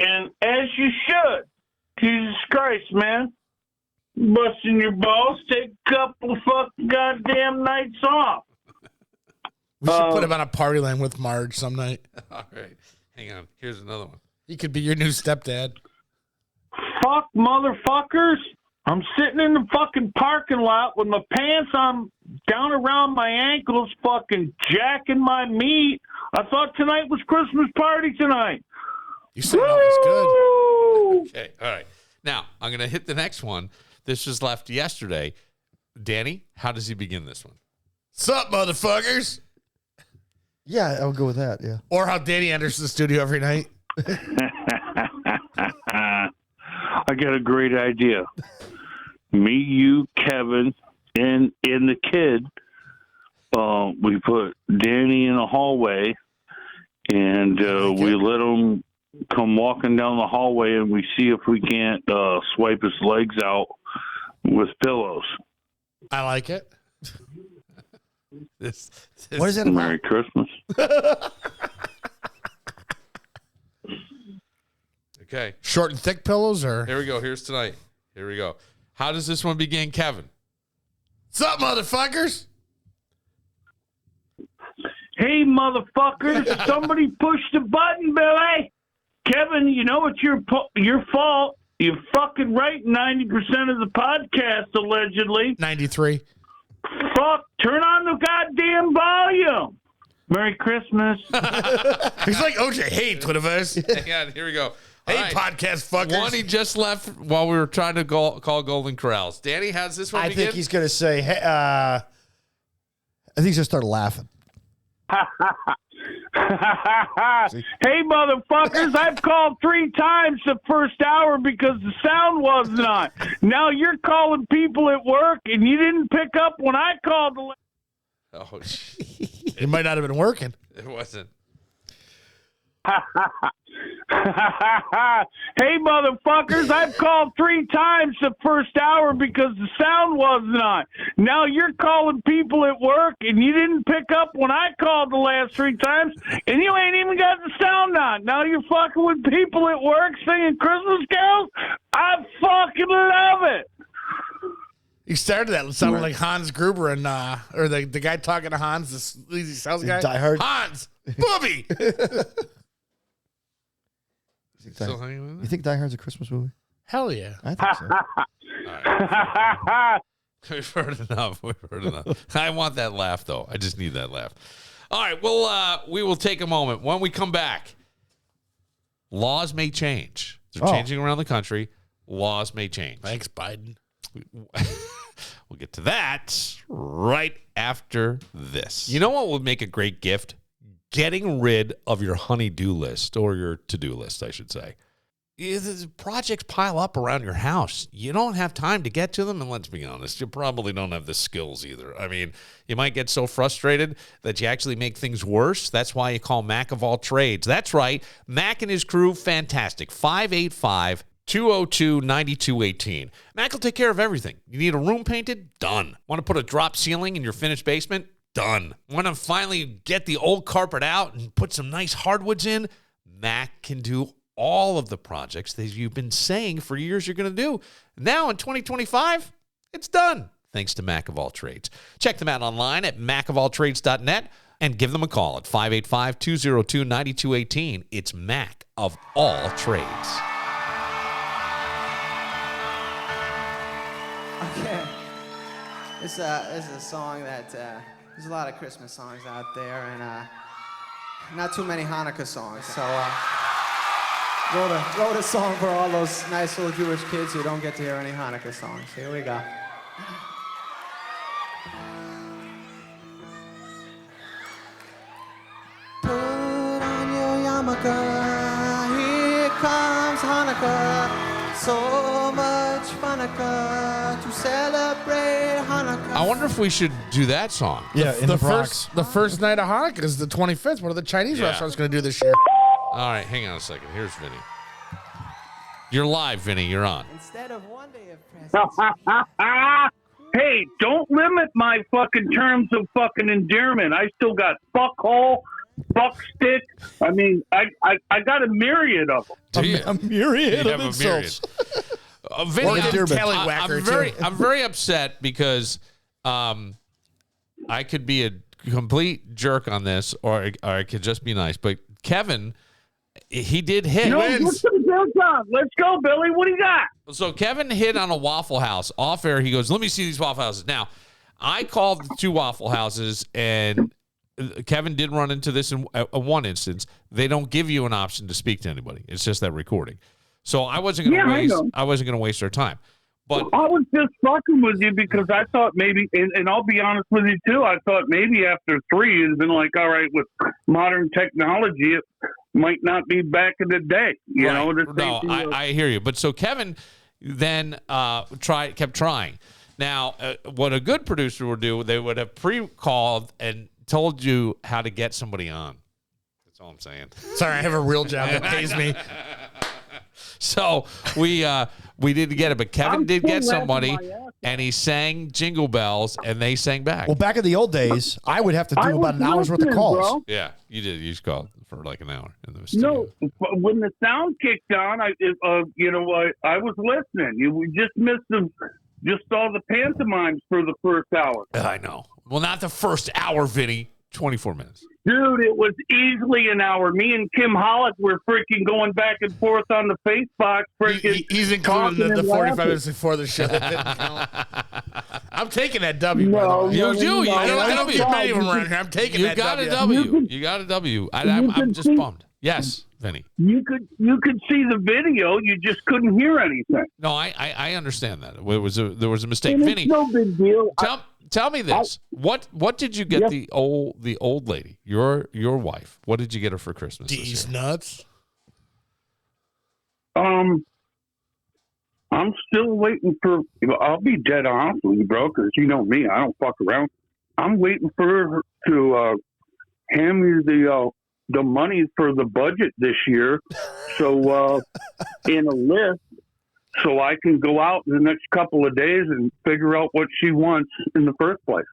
And as you should. Jesus Christ, man. Busting your balls, take a couple of fucking goddamn nights off. We should put him on a party line with Marge some night. All right. Hang on. Here's another one. He could be your new stepdad. Fuck, motherfuckers. I'm sitting in the fucking parking lot with my pants on down around my ankles, fucking jacking my meat. I thought tonight was Christmas party tonight. You said that was good. Woo! Okay. All right. Now, I'm going to hit the next one. This was left yesterday. Danny, how does he begin this one? Sup, motherfuckers? Yeah, I would go with that. Yeah. Or how Danny enters the studio every night. I got a great idea. Me, you, Kevin, and the kid. We put Danny in a hallway, and we let him come walking down the hallway, and we see if we can't swipe his legs out with pillows. I like it. What is that about? Merry Christmas. Okay. Short and thick pillows, or Here we go. Here's tonight. Here we go. How does this one begin, Kevin? sup, motherfuckers? Hey, motherfuckers, somebody push the button, Billy. Kevin, you know it's your fault. You're fucking right 90% of the podcast, allegedly. 93. Fuck, turn on the goddamn volume. Merry Christmas. He's like OJ. Hey, Twitterverse. Hang on. Here we go. Hey, All right. podcast fuckers. One he just left while we were trying to call Golden Corrals. Danny, how's this one I begin? think he's going to say, hey, I think he's going to start laughing. Hey, motherfuckers, I've called 3 times the first hour because the sound wasn't on. Now you're calling people at work, and you didn't pick up when I called. Oh, It might not have been working. it wasn't. Hey, motherfuckers, I've called 3 times the first hour because the sound wasn't on. Now you're calling people at work, and you didn't pick up when I called the last 3 times, and you ain't even got the sound on. Now you're fucking with people at work singing Christmas carols? I fucking love it. He started that. It sounded like Hans Gruber and or the guy talking to Hans, the sleazy sales guy. Die Hard. Hans, booby. Still hanging with You think Die Hard's a Christmas movie? Hell yeah. I think so. We've heard enough. We've heard enough. I want that laugh, though. I just need that laugh. All right. Well, we will take a moment. When we come back, laws may change. They're changing around the country. Laws may change. Thanks, Biden. We'll get to that right after this. You know what would make a great gift? Getting rid of your honey-do list, or your to-do list, I should say. The projects pile up around your house. You don't have time to get to them, and let's be honest, you probably don't have the skills either. I mean, you might get so frustrated that you actually make things worse. That's why you call Mac of all trades. That's right, Mac and his crew, fantastic. 585-202-9218. Mac will take care of everything. You need a room painted? Done. Want to put a drop ceiling in your finished basement? Done. Want to finally get the old carpet out and put some nice hardwoods in? Mac can do all of the projects that you've been saying for years you're going to do. Now in 2025, it's done. Thanks to Mac of all trades. Check them out online at macofalltrades.net and give them a call at 585-202-9218. It's Mac of all trades. Okay. This is a song that there's a lot of Christmas songs out there, and not too many Hanukkah songs. So wrote a song for all those nice little Jewish kids who don't get to hear any Hanukkah songs. Here we go. Put on your yarmulke, here comes Hanukkah. So much Hanukkah to celebrate Hanukkah. I wonder if we should do that song. Yeah, in the Bronx. The first night of Hanukkah is the 25th. What are the Chinese Yeah. restaurants going to do this year? All right, hang on a second. Here's Vinny. You're live, Vinny. You're on. Instead of one day of presents. Hey, don't limit my fucking terms of fucking endearment. I still got fuckhole, fuckstick. I mean, I got a myriad of them. Do you? A myriad You of have a myriad. insults. Vinny, Or endearment. I'm very upset because I could be a complete jerk on this, or I could just be nice. But Kevin, he did hit. Let's go, Billy. What do you got? So Kevin hit on a Waffle House. Off air, he goes, let me see these Waffle Houses. Now, I called the 2 Waffle Houses, and Kevin did run into this in one instance. They don't give you an option to speak to anybody. It's just that recording. So I wasn't going to waste our time. But I was just fucking with you because I thought maybe, and I'll be honest with you too, I thought maybe after 3 it'd been like, all right, with modern technology, it might not be back in the day. You know, no, I hear you. But so Kevin then kept trying. Now, what a good producer would do, they would have pre-called and told you how to get somebody on. That's all I'm saying. Sorry, I have a real job that pays me. So we didn't get it, but Kevin did get somebody, and he sang Jingle Bells, and they sang back. Well, back in the old days, I would have to do about an hour's worth of calls. Bro. Yeah, you did. You just called for like an hour in the studio. No, when the sound kicked on, I was listening. We just missed just all the pantomimes for the first hour. I know. Well, not the first hour, Vinny. 24 minutes. Dude, it was easily an hour. Me and Kim Hollick were freaking going back and forth on the Facebox. He's including the 45 minutes before the show. I'm taking that W. No, you do. I don't get many of them around here. I'm taking that W. You got a W. I'm just bummed. Yes, Vinny. You could see the video. You just couldn't hear anything. No, I understand that. There was a mistake. And Vinny, it's no big deal. Tell me this. What did you get the old lady, your wife? What did you get her for Christmas? These nuts. I'm still waiting for. I'll be dead honest with you, bro, because you know me. I don't fuck around. I'm waiting for her to hand me the money for the budget this year, so in a list. So I can go out in the next couple of days and figure out what she wants in the first place.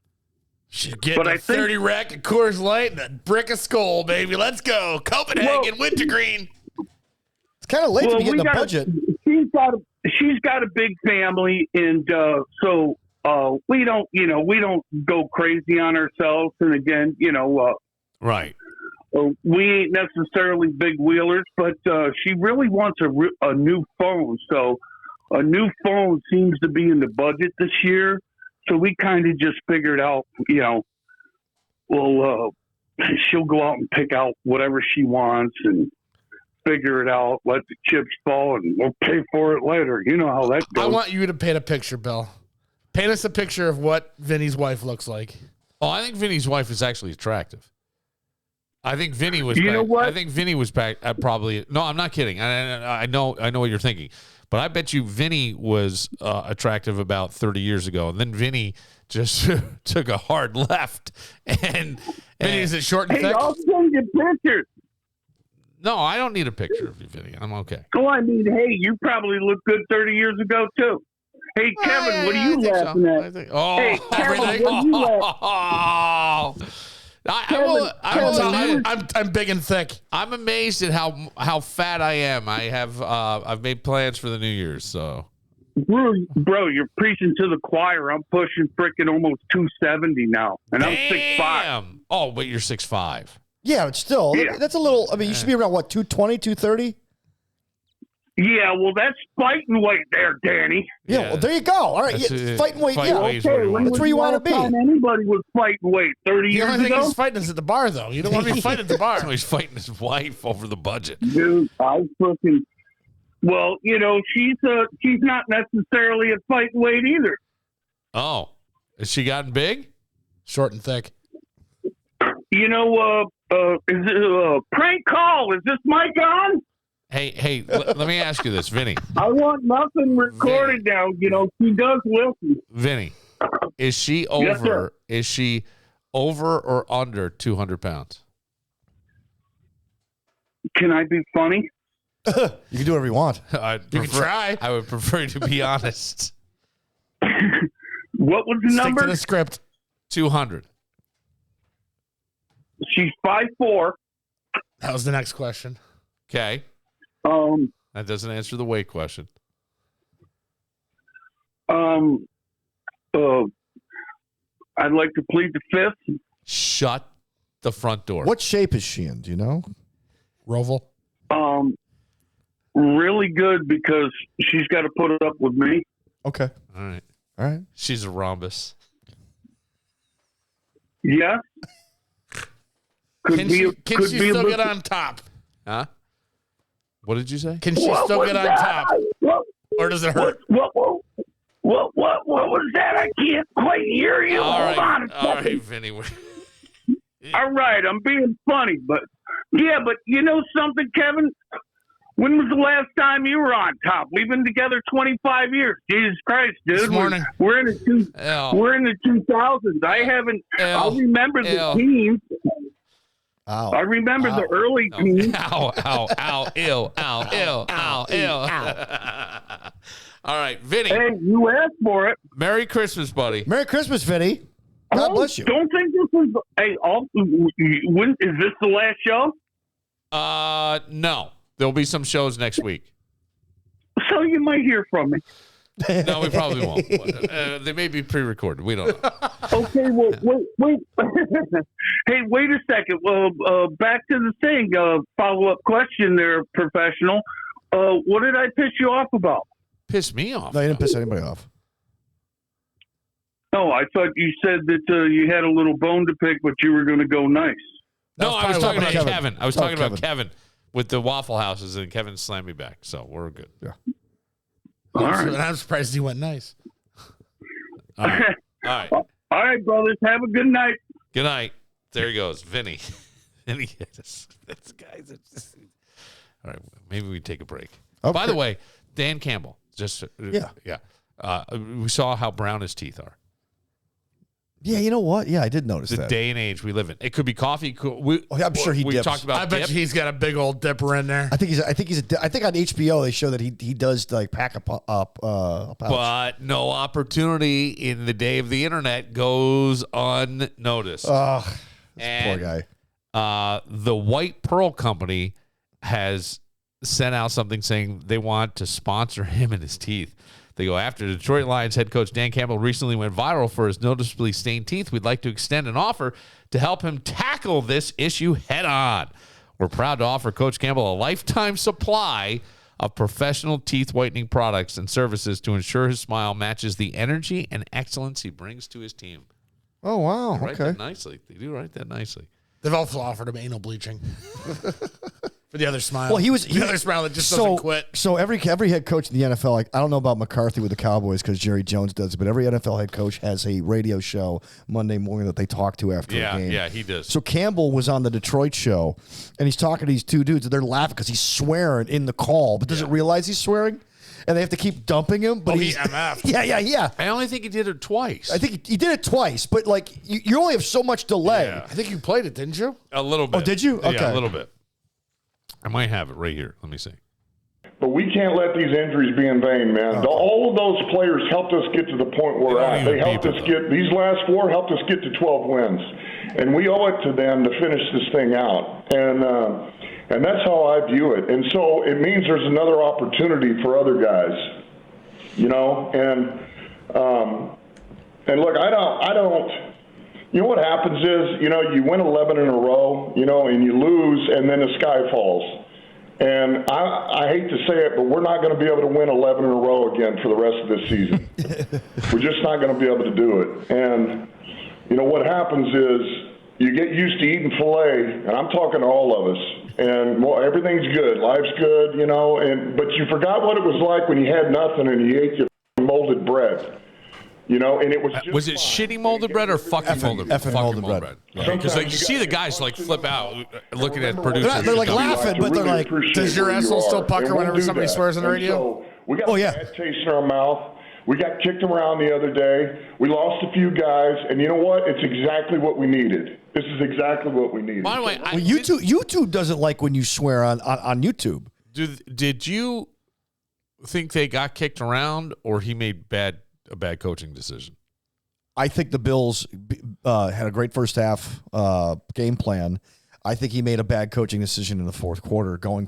She's getting a 30 rack of Coors Light and a brick of Skull, baby. Let's go. Copenhagen, wintergreen. It's kind of late to be getting a budget. She's got a big family, and so we don't go crazy on ourselves. And again, right. We ain't necessarily big wheelers, but she really wants a new phone. So a new phone seems to be in the budget this year. So we kind of just figured out, she'll go out and pick out whatever she wants and figure it out, let the chips fall, and we'll pay for it later. You know how that goes. I want you to paint a picture, Bill. Paint us a picture of what Vinny's wife looks like. Oh, I think Vinny's wife is actually attractive. I think Vinny was. You know what? I think Vinny was back. Probably. No, I'm not kidding. I know what you're thinking, but I bet you Vinny was attractive about 30 years ago, and then Vinny just took a hard left. And Vinny, is it short and Hey, thick? I'll send you pictures. No, I don't need a picture of you, Vinny. I'm okay. Oh, I mean, hey, you probably looked good 30 years ago too. Hey, Kevin, what are you laughing at? Hey, Kevin, what are you laughing at? I'm big and thick. I'm amazed at how fat I am. I've made plans for the New Year's. So, bro, you're preaching to the choir. I'm pushing freaking almost 270 now, and I'm 6'5". Oh, but you're 6'5". Yeah, but still, that's a little. I mean, you should be around what, 220, 230? Yeah, well, that's fighting weight there, Danny. Yeah, well, there you go. All right, fighting weight. Yeah, Okay, that's where you want to be. Anybody was fighting weight 30 The years only thing ago? he's fighting is at the bar, though. You don't want to be fighting at the bar. So he's fighting his wife over the budget. Dude, I freaking. Well, she's not necessarily at fighting weight either. Oh, has she gotten big? Short and thick. Is it a prank call? Is this mic on? Hey, let me ask you this, Vinny. I want nothing recorded now. She does listen. Vinny, is she over? Yes, sir. Is she over or under 200 pounds? Can I be funny? You can do whatever you want. You can try. I would prefer to be honest. What was the Stick number? to the script. 200. She's 5'4". That was the next question. Okay. That doesn't answer the weight question. I'd like to plead the fifth. Shut the front door. What shape is she in? Do you know? Roval. Really good because she's got to put it up with me. Okay. All right. She's a rhombus. Yeah. Can she still get on top? Huh? What did you say? Can she still get on top? Or does it hurt? What was that? I can't quite hear you. Hold on a second. All right, Vinny. All right, I'm being funny, but you know something, Kevin? When was the last time you were on top? We've been together 25 years. Jesus Christ, dude. This morning. We're in the 2000s. I haven't. I remember the teams. Ow. I remember the early teams. Ow, ew. All right, Vinny. Hey, you asked for it. Merry Christmas, buddy. Merry Christmas, Vinny. God bless you. Don't think this is. Hey, is this the last show? No. There'll be some shows next week. So you might hear from me. No, we probably won't. They may be pre-recorded. We don't know. Okay, well, wait. Hey, wait a second. Well, back to the thing. Follow-up question there, professional. What did I piss you off about? Piss me off? No, you didn't piss anybody off. No, I thought you said that you had a little bone to pick, but you were going to go nice. No, I was talking about Kevin. Kevin. I was talking about Kevin with the Waffle Houses, and Kevin slammed me back. So we're good. Yeah. All right. I'm surprised he went nice. All right. All right, brothers. Have a good night. Good night. There he goes, Vinny. Vinny, this guy's. All right, maybe we take a break. Okay. By the way, Dan Campbell. Yeah. We saw how brown his teeth are. Yeah, you know what? Yeah, I did notice The that. day and age we live in. It could be coffee. I'm sure he we dips. talked about. I bet dip. he's got a big old dipper in there. I think on HBO they show that he does like pack a pouch. But no opportunity in the day of the internet goes unnoticed. Oh, and, poor guy. The White Pearl Company has sent out something saying they want to sponsor him and his teeth. They go, after Detroit Lions head coach Dan Campbell recently went viral for his noticeably stained teeth, we'd like to extend an offer to help him tackle this issue head on. We're proud to offer Coach Campbell a lifetime supply of professional teeth whitening products and services to ensure his smile matches the energy and excellence he brings to his team. Oh, wow. They write Okay. that nicely. They do write that nicely. They've also offered him anal bleaching for the other smile. Well, he the other smile that just doesn't quit. So every head coach in the NFL, like I don't know about McCarthy with the Cowboys because Jerry Jones does it, but every NFL head coach has a radio show Monday morning that they talk to after a game. Yeah, he does. So Campbell was on the Detroit show, and he's talking to these two dudes, and they're laughing because he's swearing in the call, but doesn't realize he's swearing, and they have to keep dumping him. But he MF'd. Yeah. I only think he did it twice. I think he did it twice, but like you only have so much delay. Yeah. I think you played it, didn't you? A little bit. Oh, did you? Okay. Yeah, a little bit. I might have it right here. Let me see. But we can't let these injuries be in vain, man. All of those players helped us get to the point we're at. They helped us get, these last four helped us get to 12 wins. And we owe it to them to finish this thing out. And that's how I view it. And so it means there's another opportunity for other guys, you know? And look, I don't, you know what happens is, you know, you win 11 in a row, you know, and you lose, and then the sky falls. And I hate to say it, but we're not going to be able to win 11 in a row again for the rest of this season. We're just not going to be able to do it. And, you know, what happens is you get used to eating filet, and I'm talking to all of us, and well, everything's good. Life's good, you know, but you forgot what it was like when you had nothing and you ate your molded bread. You know, and it was just was it shitty molded bread or fucking molded bread? Effing molded bread. Because like, you see the guys like flip out looking at producers. They're like laughing, but they're like, does your asshole still pucker whenever somebody swears on the radio? So we got a bad taste in our mouth. We got kicked around the other day. We lost a few guys, and you know what? It's exactly what we needed. This is exactly what we needed. By the way, YouTube doesn't like when you swear on YouTube. Did you think they got kicked around, or he made a bad coaching decision? I think the Bills had a great first half game plan. I think he made a bad coaching decision in the fourth quarter, trying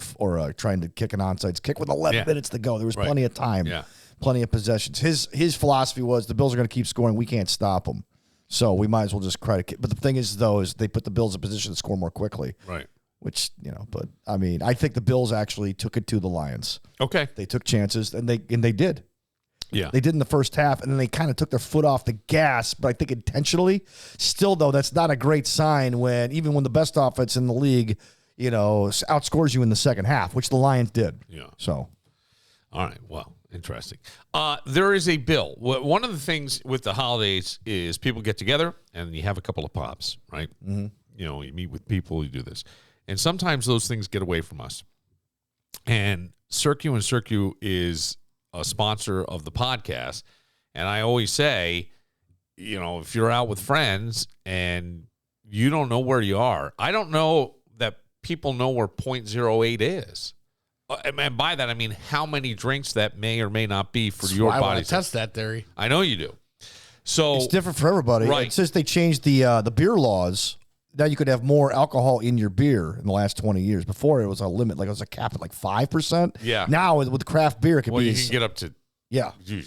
to kick an onside kick with 11 minutes to go. There was plenty of time, plenty of possessions. His philosophy was the Bills are going to keep scoring. We can't stop them, so we might as well just try to kick. But the thing is, though, is they put the Bills in position to score more quickly. Right. Which, you know, but I mean, I think the Bills actually took it to the Lions. Okay. They took chances, and they did. Yeah. They did in the first half, and then they kind of took their foot off the gas, but I think intentionally. Still, though, that's not a great sign even when the best offense in the league, you know, outscores you in the second half, which the Lions did. Yeah. So. All right. Well, Interesting. There is a bill. One of the things with the holidays is people get together and you have a couple of pops, right? Mm-hmm. You know, you meet with people, you do this. And sometimes those things get away from us. And Circu and Circu is a sponsor of the podcast. And I always say, you know, if you're out with friends and you don't know where you are, I don't know that people know where 0.08 is. And by that, I mean how many drinks that may or may not be for your body. I want to test that theory. I know you do. So it's different for everybody. Right. Since they changed the beer laws, now you could have more alcohol in your beer in the last 20 years. Before, it was a limit, like it was a cap at like 5%. Yeah. Now with craft beer, it could be. You can get up to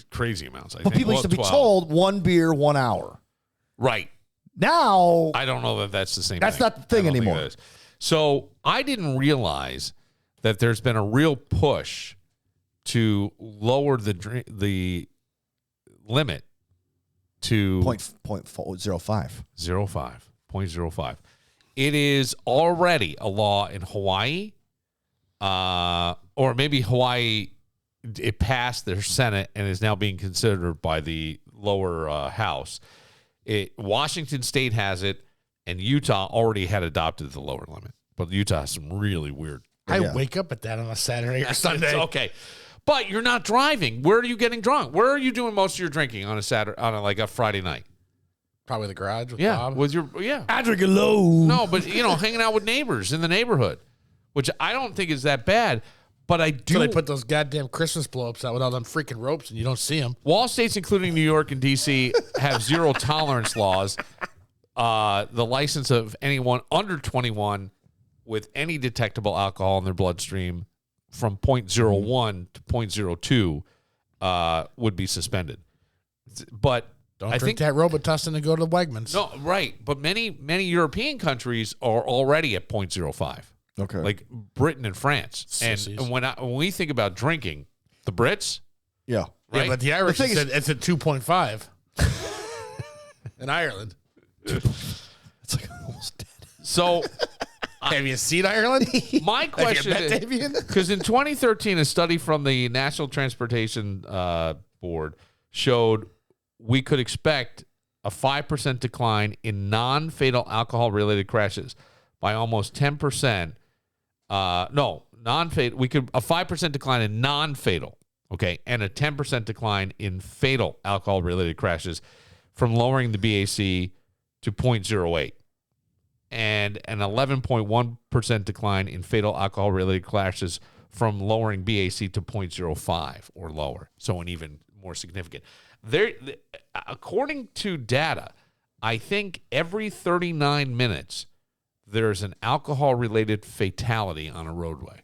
crazy amounts. But people used to be 12. told 1 beer, 1 hour. Right. Now, I don't know that that's the same. That's thing. not the thing I don't think anymore. it is. So I didn't realize that there's been a real push to lower the limit to 0.05. 0.05. It is already a law in Hawaii, or maybe Hawaii, it passed their Senate and is now being considered by the lower house. Washington State has it, and Utah already had adopted the lower limit. But Utah has some really weird. I wake up at that on a Saturday or Sunday. Okay. But you're not driving. Where are you getting drunk? Where are you doing most of your drinking on a Saturday, like a Friday night? Probably the garage with Bob. I drink alone. No, but hanging out with neighbors in the neighborhood, which I don't think is that bad. But I do. So they put those goddamn Christmas blow-ups out with all them freaking ropes, and you don't see them. All states, including New York and D.C., have zero tolerance laws. The license of anyone under 21 with any detectable alcohol in their bloodstream from 0.01 to 0.02 would be suspended. But I think that Robitussin and go to the Wegmans. No, right. But many European countries are already at 0.05. Okay. Like Britain and France. Sissies. And when we think about drinking, the Brits, yeah. right? Yeah, but the Irish said it's at 2.5 in Ireland. It's like almost dead. So have you seen Ireland? My question is, because in 2013, a study from the National Transportation Board showed we could expect a 5% decline in non-fatal alcohol-related crashes by almost 10%. Non-fatal. We could a 5% decline in non-fatal, okay, and a 10% decline in fatal alcohol-related crashes from lowering the BAC to 0.08, and an 11.1% decline in fatal alcohol-related crashes from lowering BAC to 0.05 or lower. So an even more significant. According to data, I think every 39 minutes there's an alcohol-related fatality on a roadway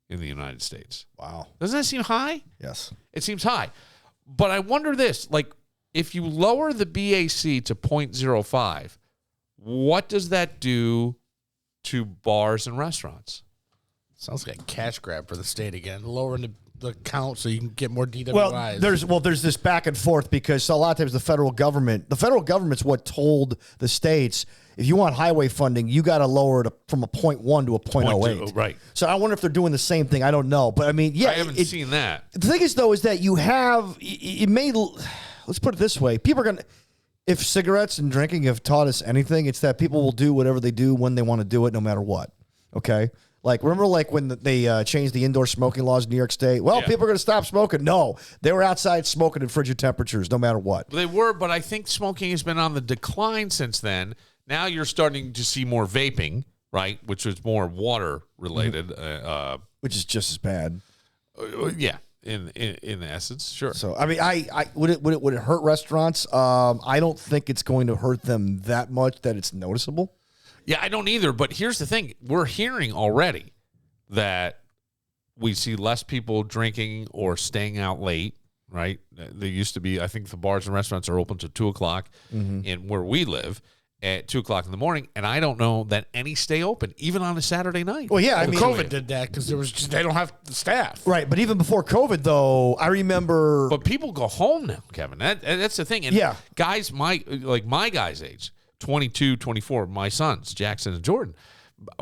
in the United States. Wow. Doesn't that seem high? Yes. It seems high. But I wonder this, like, if you lower the BAC to 0.05, what does that do to bars and restaurants? Sounds like a cash grab for the state again, lowering the count so you can get more DWIs. Well, there's this back and forth because a lot of times the federal government's what told the states, if you want highway funding, you got to lower it from a 0.1 to a 0.08. Right. So I wonder if they're doing the same thing. I don't know. But I mean, yeah. I haven't seen that. The thing is, though, is that you have, it may, let's put it this way. People are going to, if cigarettes and drinking have taught us anything, it's that people will do whatever they do when they want to do it, no matter what. Okay? Like, remember, like, when they changed the indoor smoking laws in New York State? Well, people are going to stop smoking. No, they were outside smoking in frigid temperatures, no matter what. They were, but I think smoking has been on the decline since then. Now you're starting to see more vaping, right, which is more water-related. Which is just as bad. Yeah, in essence, sure. So, I mean, would it hurt restaurants? I don't think it's going to hurt them that much that it's noticeable. Yeah, I don't either. But here's the thing. We're hearing already that we see less people drinking or staying out late, right? There used to be, I think the bars and restaurants are open till 2 o'clock in where we live at 2 o'clock in the morning. And I don't know that any stay open, even on a Saturday night. Well, yeah, I mean, COVID did that because they don't have the staff. Right, but even before COVID, though, I remember. But people go home now, Kevin. That's the thing. And guys, my guys' age, 22, 24, my sons, Jackson and Jordan,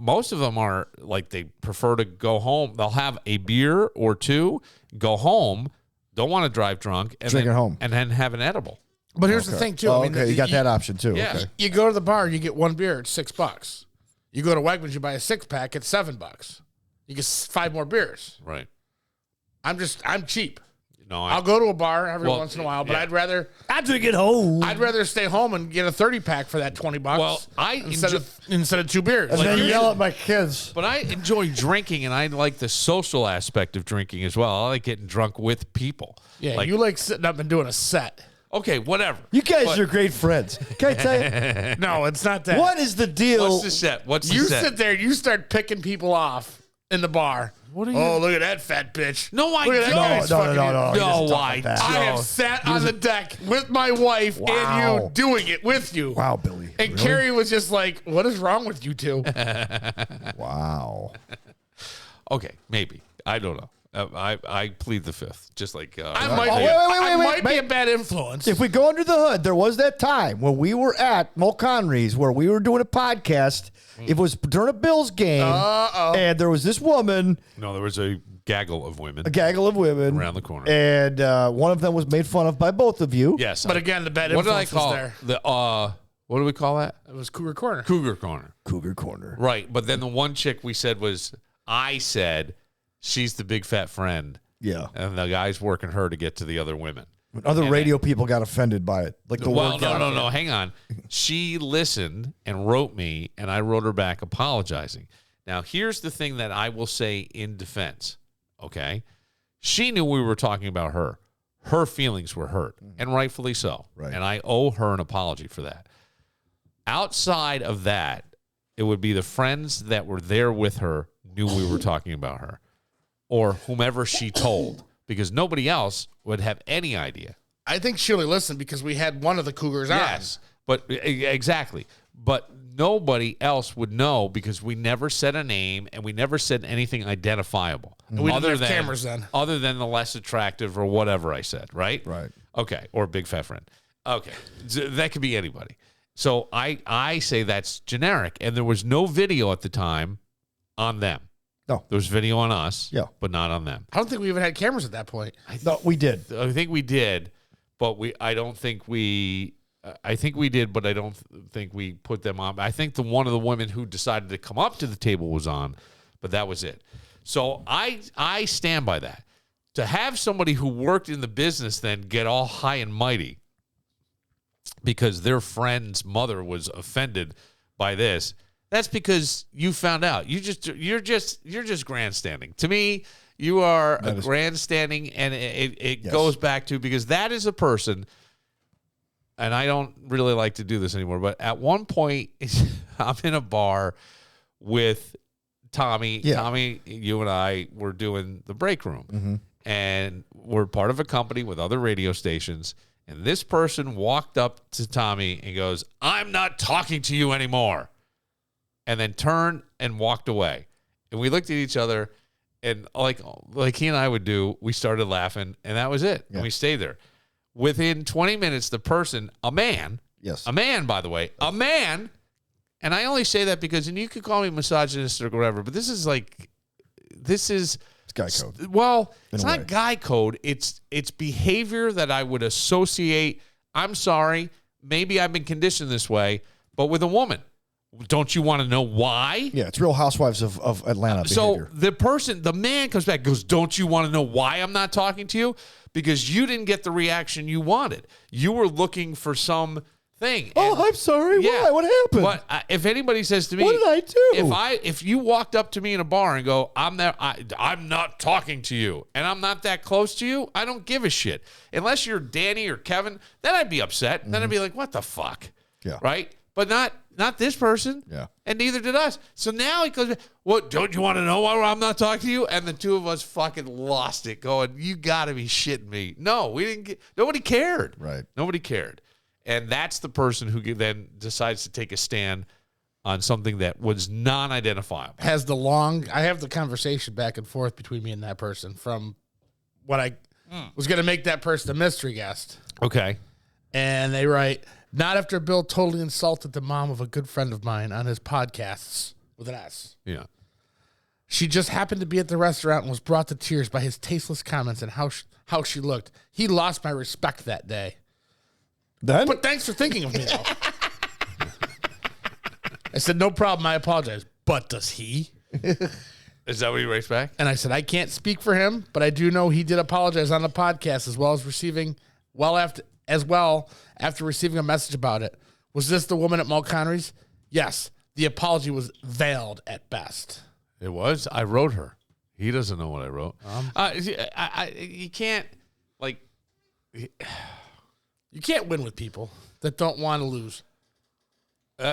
most of them are like they prefer to go home. They'll have a beer or two, go home, don't want to drive drunk, and Drink then, at home. and then have an edible. But here's the thing, too. Oh, I mean, okay, you got that option, too. Yeah. Okay. You go to the bar, you get one beer, it's $6. You go to Wegmans, you buy a 6-pack, it's $7. You get 5 more beers. Right. I'm cheap. No, I'll go to a bar every once in a while, but I'd rather drink at home. I'd rather stay home and get a 30-pack for that $20. Well, instead of 2 beers. And then yell at my kids. But I enjoy drinking, and I like the social aspect of drinking as well. I like getting drunk with people. Yeah, you like sitting up and doing a set. Okay, whatever. You guys are great friends. Can I tell you? No, it's not that. What is the deal? What's the set? You sit there, you start picking people off in the bar. What are you? Oh, look at that fat bitch. No, I Look at that guy's fucking- No, I I have sat on the deck with my wife and you doing it with you. Wow, Billy. And Really? Carrie was just like, what is wrong with you two? Wow. Okay, maybe. I don't know. I plead the fifth. Just like I might, wait, might be a bad influence. If we go under the hood, there was that time when we were at Mulconry's where we were doing a podcast. It was during a Bills game, and there was this woman, No, there was a gaggle of women. a gaggle of women Around the corner. and one of them was made fun of by both of you. Yes. But again, the bad what did I influence call was there. the what do we call that? It was Cougar Corner. Cougar corner. Cougar Corner. Right. But then the one chick we said I said she's the big fat friend. Yeah. And the guy's working her to get to the other women. When other radio people got offended by it. Like the Well, word no. Hang on. She listened and wrote me, and I wrote her back apologizing. Now, here's the thing that I will say in defense, okay? She knew we were talking about her. Her feelings were hurt, and rightfully so. Right. And I owe her an apology for that. Outside of that, it would be the friends that were there with her knew we were talking about her, or whomever she told, because nobody else would have any idea. I think she only listened because we had one of the Cougars on. Yes, but exactly. But nobody else would know because we never said a name and we never said anything identifiable. And we didn't have cameras then. Other than the less attractive or whatever I said, right? Right. Okay, or big fat friend. Okay, that could be anybody. So I say that's generic, and there was no video at the time on them. No. There was video on us, Yeah. but not on them. I don't think we even had cameras at that point. No, we did. I think we did, but I don't think we. I think we did, but I don't think we put them on. I think one of the women who decided to come up to the table was on, but that was it. So I stand by that. To have somebody who worked in the business then get all high and mighty because their friend's mother was offended by this, that's because you found out. You're just grandstanding. To me, you are grandstanding, and it goes back to, because that is a person, and I don't really like to do this anymore, but at one point I'm in a bar with Tommy. Yeah. Tommy, you and I were doing the break room, and we're part of a company with other radio stations. And this person walked up to Tommy and goes, "I'm not talking to you anymore," and then turned and walked away. And we looked at each other, and like he and I would do, we started laughing, and that was it. Yeah. And we stayed there. Within 20 minutes, the person, a man, by the way, a man, and I only say that because, and you could call me misogynist or whatever, but this is guy code. Well, it's not guy code. It's behavior that I would associate. I'm sorry. Maybe I've been conditioned this way, but with a woman. Don't you want to know why? Yeah, it's Real Housewives of Atlanta behavior. So the man comes back and goes, "Don't you want to know why I'm not talking to you? Because you didn't get the reaction you wanted. You were looking for some thing." Oh, I'm sorry. Yeah. Why? What happened? But if anybody says to me, "What did I do?" If you walked up to me in a bar and go, "I'm not talking to you, and I'm not that close to you," I don't give a shit. Unless you're Danny or Kevin, then I'd be upset. Then I'd be like, "What the fuck?" Yeah. Right? But not this person. Yeah. And neither did us. So now he goes, "What, don't you want to know why I'm not talking to you?" And the two of us fucking lost it, going, "You got to be shitting me." No, we didn't. Nobody cared. Right. Nobody cared. And that's the person who then decides to take a stand on something that was non-identifiable. I have the conversation back and forth between me and that person from what I was going to make that person a mystery guest. Okay. And they write, "Not after Bill totally insulted the mom of a good friend of mine on his podcasts," with an S. Yeah. She just happened to be at the restaurant and was brought to tears by his tasteless comments and how she looked. He lost my respect that day. Then? But thanks for thinking of me, though. I said, no problem. I apologize. But does he? Is that what he writes back? And I said, I can't speak for him, but I do know he did apologize on the podcast as well after receiving a message about it. Was this the woman at Mulconnery's? Yes. The apology was veiled at best. It was. I wrote her. He doesn't know what I wrote. You can't, like... You can't win with people that don't want to lose.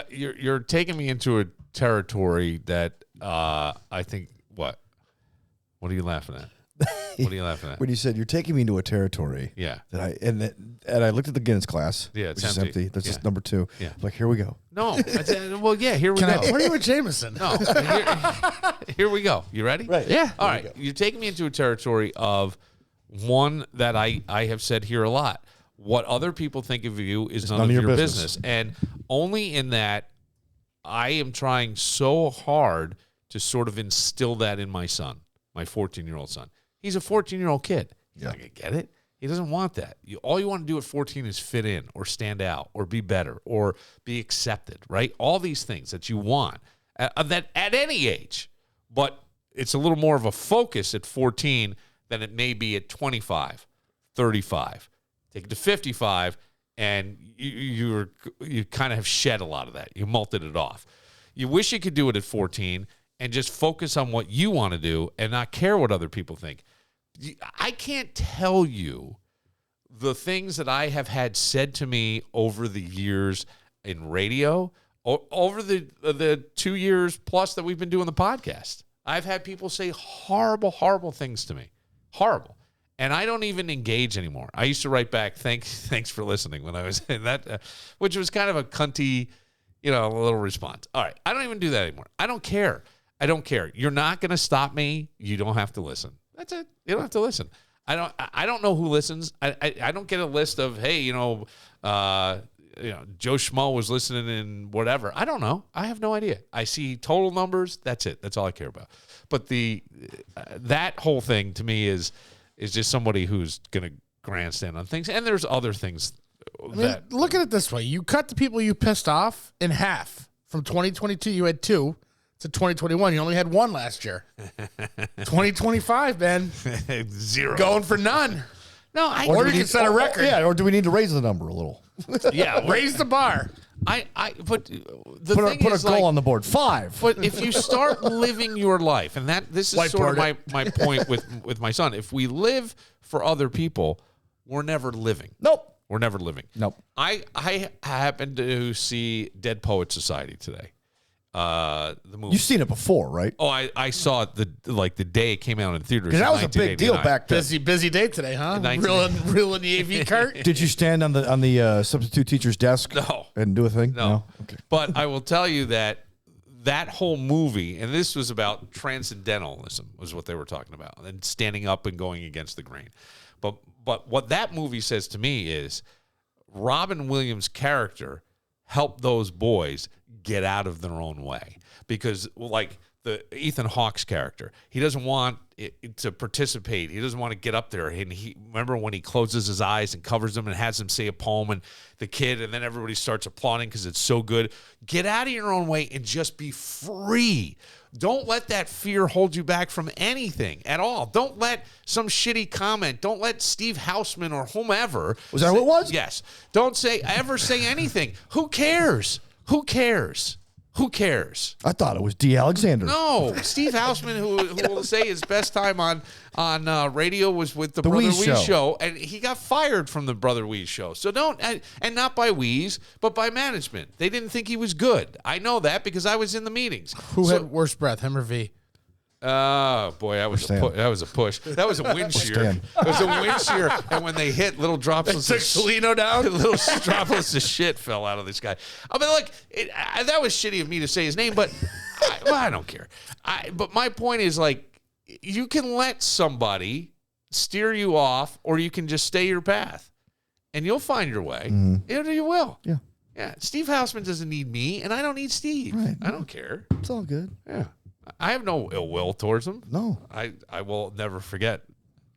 You're taking me into a territory that I think... What? What are you laughing at? What are you laughing at? When you said you're taking me into a territory, Yeah. and I looked at the Guinness class. Yeah, it's which is empty. That's Yeah. just number 2. Yeah. Like, here we go. No. Well, yeah, here we go. What are you with Jameson? No. Here we go. You ready? Right. Yeah. All right. You're taking me into a territory of one that I have said here a lot. What other people think of you is none of your business. And only in that I am trying so hard to sort of instill that in my son, my 14-year-old son. He's a 14-year-old kid. He's not going to get it. He doesn't want that. All you want to do at 14 is fit in or stand out or be better or be accepted, right? All these things that you want that at any age. But it's a little more of a focus at 14 than it may be at 25, 35. Take it to 55, and you kind of have shed a lot of that. You molted it off. You wish you could do it at 14 and just focus on what you want to do and not care what other people think. I can't tell you the things that I have had said to me over the years in radio, over the 2 years plus that we've been doing the podcast. I've had people say horrible, horrible things to me. Horrible. And I don't even engage anymore. I used to write back, thanks for listening when I was in that, which was kind of a cunty, little response. All right. I don't even do that anymore. I don't care. You're not going to stop me. You don't have to listen. That's it. You don't have to listen. I don't know who listens. I don't get a list of, hey, Joe Schmo was listening in whatever. I don't know. I have no idea. I see total numbers. That's it. That's all I care about. But that whole thing to me is just somebody who's going to grandstand on things. And there's other things. Look at it this way. You cut the people you pissed off in half. From 2022, you had 2. To 2021, you only had 1 last year. 2025, man. 0. Going for none. No, or you can set a record. Or do we need to raise the number a little? Yeah, raise the bar. But the put thing is, a goal on the board. 5. But if you start living your life, and this is sort of my point with my son. If we live for other people, we're never living. Nope. We're never living. Nope. I happened to see Dead Poets Society today. The movie. You've seen it before, right? Oh, I saw it the day it came out in theaters. Because that was a big deal back then. Busy day today, huh? Reeling the AV cart. Did you stand on the substitute teacher's desk? No. And do a thing? No. Okay. But I will tell you that whole movie, and this was about transcendentalism, was what they were talking about, and standing up and going against the grain. But what that movie says to me is Robin Williams' character helped those boys get out of their own way, because like the Ethan Hawke's character, he doesn't want it to participate. He doesn't want to get up there. And remember when he closes his eyes and covers them and has them say a poem, and the kid, and then everybody starts applauding because it's so good. Get out of your own way and just be free. Don't let that fear hold you back from anything at all. Don't let some shitty comment. Don't let Steve Hausman or whomever. Was that what it was? Yes. Don't ever say anything. Who cares? Who cares? Who cares? I thought it was D. Alexander. No, Steve Hausman, who will say his best time on radio was with the Brother Wease show, and he got fired from the Brother Wease show. So don't, and not by Wease, but by management. They didn't think he was good. I know that because I was in the meetings. Who had worse breath, him or V? Oh, boy, that was a push. That was a wind shear. It was a wind shear, and when they hit, little droplets took Salino down. Little droplets of shit fell out of this guy. I mean, like, that was shitty of me to say his name, but I don't care. But my point is, like, you can let somebody steer you off, or you can just stay your path, and you'll find your way. Mm-hmm. You will. Yeah. Yeah. Steve Hausman doesn't need me, and I don't need Steve. Right. I don't care. It's all good. Yeah. I have no ill will towards him. No. I will never forget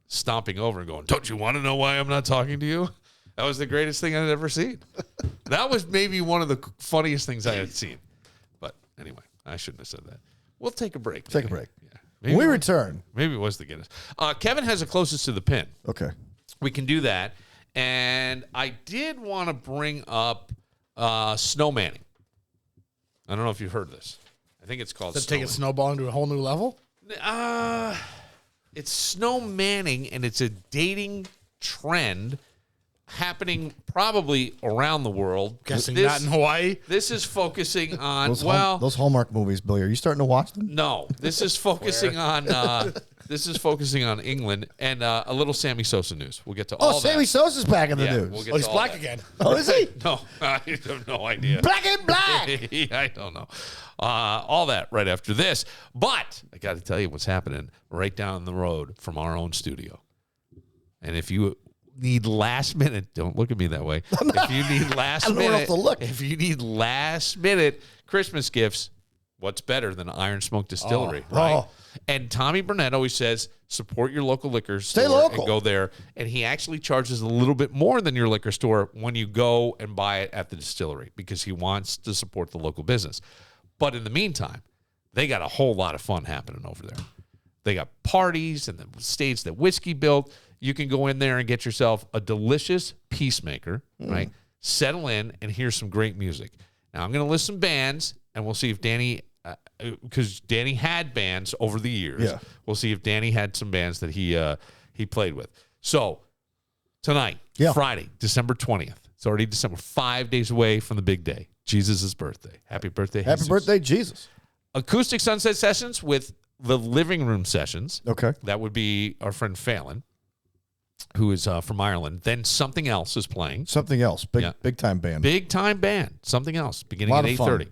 stomping over and going, don't you want to know why I'm not talking to you? That was the greatest thing I'd ever seen. That was maybe one of the funniest things I had seen. But anyway, I shouldn't have said that. We'll take a break. Take a break. Yeah. When we return. Maybe it was the Guinness. Kevin has the closest to the pin. Okay. We can do that. And I did want to bring up snowmanning. I don't know if you've heard this. I think it's called taking snowballing to a whole new level? It's snowmanning, and it's a dating trend happening probably around the world. Guessing not in Hawaii. This is focusing on, those Hallmark movies, Billy, are you starting to watch them? No, this is focusing on England and a little Sammy Sosa news. We'll get to all that. Sammy Sosa's back in the news. We'll get he's to all black that. again. Oh, is he? No, I have no idea. Black and black. I don't know. All that right after this. But I got to tell you what's happening right down the road from our own studio. And if you need last minute, don't look at me that way. If you need last minute Christmas gifts, what's better than Iron Smoke Distillery, right? Oh. And Tommy Burnett always says, support your local liquor store. Stay local. And go there. And he actually charges a little bit more than your liquor store when you go and buy it at the distillery because he wants to support the local business. But in the meantime, they got a whole lot of fun happening over there. They got parties and the stage that whiskey built. You can go in there and get yourself a delicious peacemaker, right? Settle in and hear some great music. Now, I'm going to list some bands, and we'll see if Danny, because Danny had bands over the years. Yeah. We'll see if Danny had some bands that he played with. So, tonight, Friday, December 20th. It's already December, 5 days away from the big day, Jesus' birthday. Happy birthday, Happy Jesus. birthday, Jesus. Acoustic Sunset Sessions with the Living Room Sessions. Okay. That would be our friend Phelan, who is from Ireland. Then Something Else is playing. Something Else. Big time band. Big time band. Something Else, beginning at 8:30.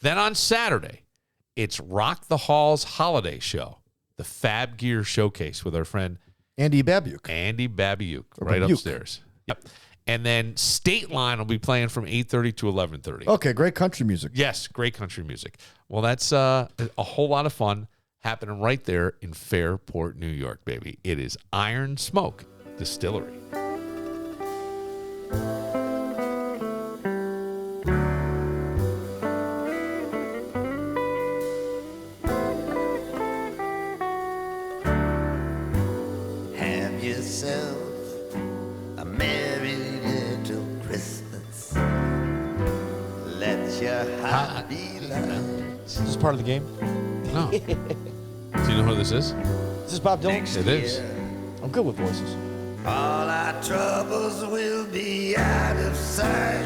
Then on Saturday, it's Rock the Hall's holiday show, the Fab Gear Showcase with our friend Andy Babiuk. Right upstairs. Yep. And then State Line will be playing from 8:30 to 11:30. Okay, great country music. Yes, great country music. Well, that's a whole lot of fun happening right there in Fairport, New York, baby. It is Iron Smoke Distillery. Have yourself a merry little Christmas. Let your heart be light. Is this part of the game? No. Do you know who this is? Is this Bob Dylan? It is. I'm good with voices. All our troubles will be out of sight.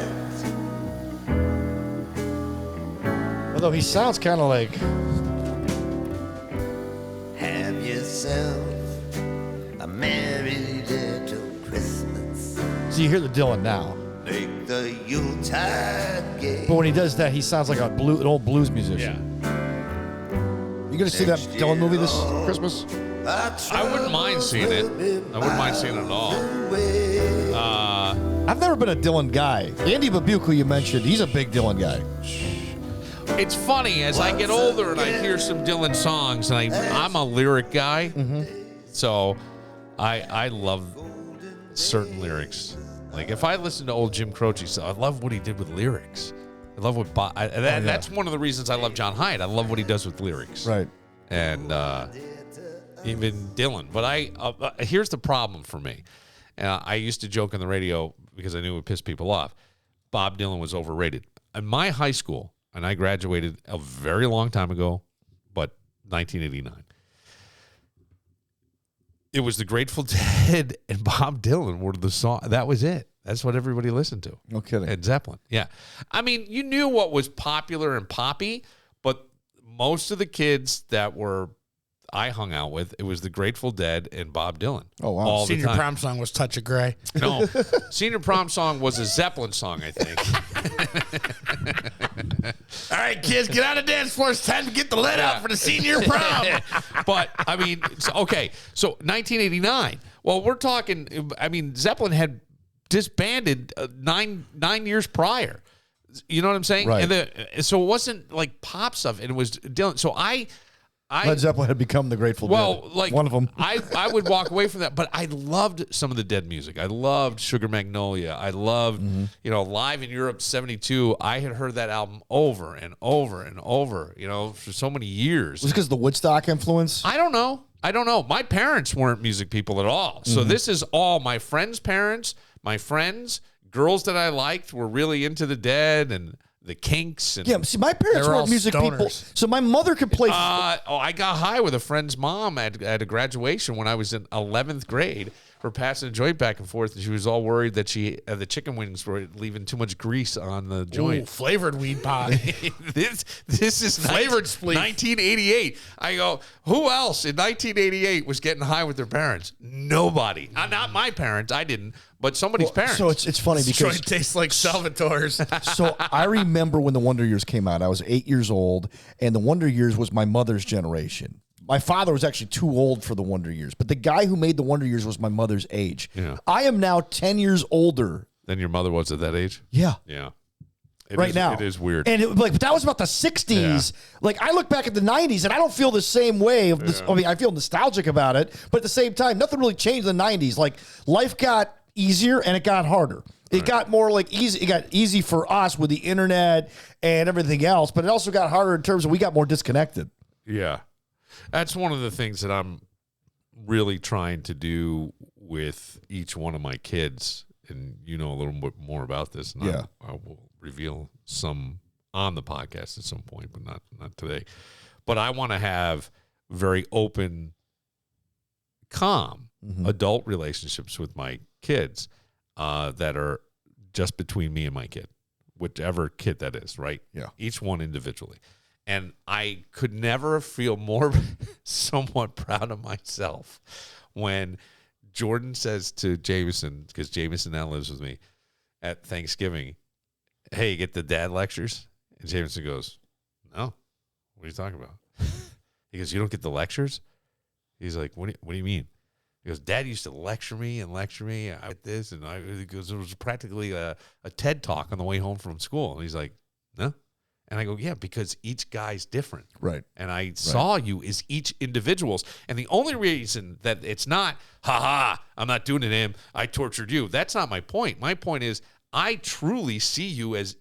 Although he sounds kind of like... Have yourself a merry little Christmas. So you hear the Dylan now. Make the Yuletide gay. But when he does that, he sounds like an old blues musician. You going to see that Dylan movie this Christmas? I wouldn't mind seeing it. I wouldn't mind seeing it at all. I've never been a Dylan guy. Andy Babiuk, who you mentioned, he's a big Dylan guy. It's funny, as I get older and I hear some Dylan songs, and I'm a lyric guy, so I love certain lyrics. Like, if I listen to old Jim Croce, so I love what he did with lyrics. I love what that's one of the reasons I love John Hyatt. I love what he does with lyrics. Right. And even Dylan. But here's the problem for me. I used to joke on the radio because I knew it would piss people off. Bob Dylan was overrated. In my high school, and I graduated a very long time ago, but 1989. It was the Grateful Dead and Bob Dylan were the song. That was it. That's what everybody listened to. No kidding. And Zeppelin. Yeah. I mean, you knew what was popular and poppy, but most of the kids that I hung out with, it was the Grateful Dead and Bob Dylan. Oh, wow. All Senior the time. prom song was Touch of Grey. No. Senior prom song was a Zeppelin song, I think. All right, kids, get on the dance floor. It's time to get the lid out for the senior prom. But, I mean, okay. So, 1989. Well, we're talking, I mean, Zeppelin had disbanded 9 years prior. You know what I'm saying? Right. And so it wasn't like pop stuff. And it was Dylan. So Led Zeppelin had become the Grateful Dead. Like one of them. I would walk away from that, but I loved some of the Dead music. I loved Sugar Magnolia. I loved, Live in Europe '72. I had heard that album over and over and over, for so many years. Was it because of the Woodstock influence? I don't know. My parents weren't music people at all. So this is all my friends' parents, my friends, girls that I liked were really into the Dead and the Kinks. And see, my parents weren't music people. So my mother could play. I got high with a friend's mom at a graduation when I was in 11th grade. We're passing a joint back and forth, and she was all worried that the chicken wings were leaving too much grease on the joint. Ooh, flavored weed pot. this is flavored spleef. 1988. I go, who else in 1988 was getting high with their parents? Nobody. Not my parents. I didn't. But somebody's parents. So it's funny This because joint tastes like Salvatore's. So I remember when the Wonder Years came out. I was 8 years old, and the Wonder Years was my mother's generation. My father was actually too old for the Wonder Years, but the guy who made the Wonder Years was my mother's age. Yeah. I am now 10 years older than your mother was at that age? Yeah. Yeah. Now. It is weird. And but that was about the 60s. Yeah. Like, I look back at the 90s, and I don't feel the same way. I mean, I feel nostalgic about it, but at the same time, nothing really changed in the 90s. Like, life got easier, and it got harder. It got more like easy. It got easy for us with the internet and everything else, but it also got harder in terms of we got more disconnected. Yeah. That's one of the things that I'm really trying to do with each one of my kids. And you know a little bit more about this. And I will reveal some on the podcast at some point, but not today. But I want to have very open, calm adult relationships with my kids that are just between me and my kid, whichever kid that is, right? Yeah. Each one individually. And I could never feel more somewhat proud of myself when Jordan says to Jameson, because Jameson now lives with me, at Thanksgiving, hey, you get the dad lectures? And Jameson goes, no. What are you talking about? He goes, you don't get the lectures? He's like, what do you mean? He goes, Dad used to lecture me. I did this. And he goes, it was practically a TED Talk on the way home from school. And he's like, no. And I go, yeah, because each guy's different. Right. And I saw you as each individuals. And the only reason that it's not, I'm not doing it to him, I tortured you. That's not my point. My point is I truly see you as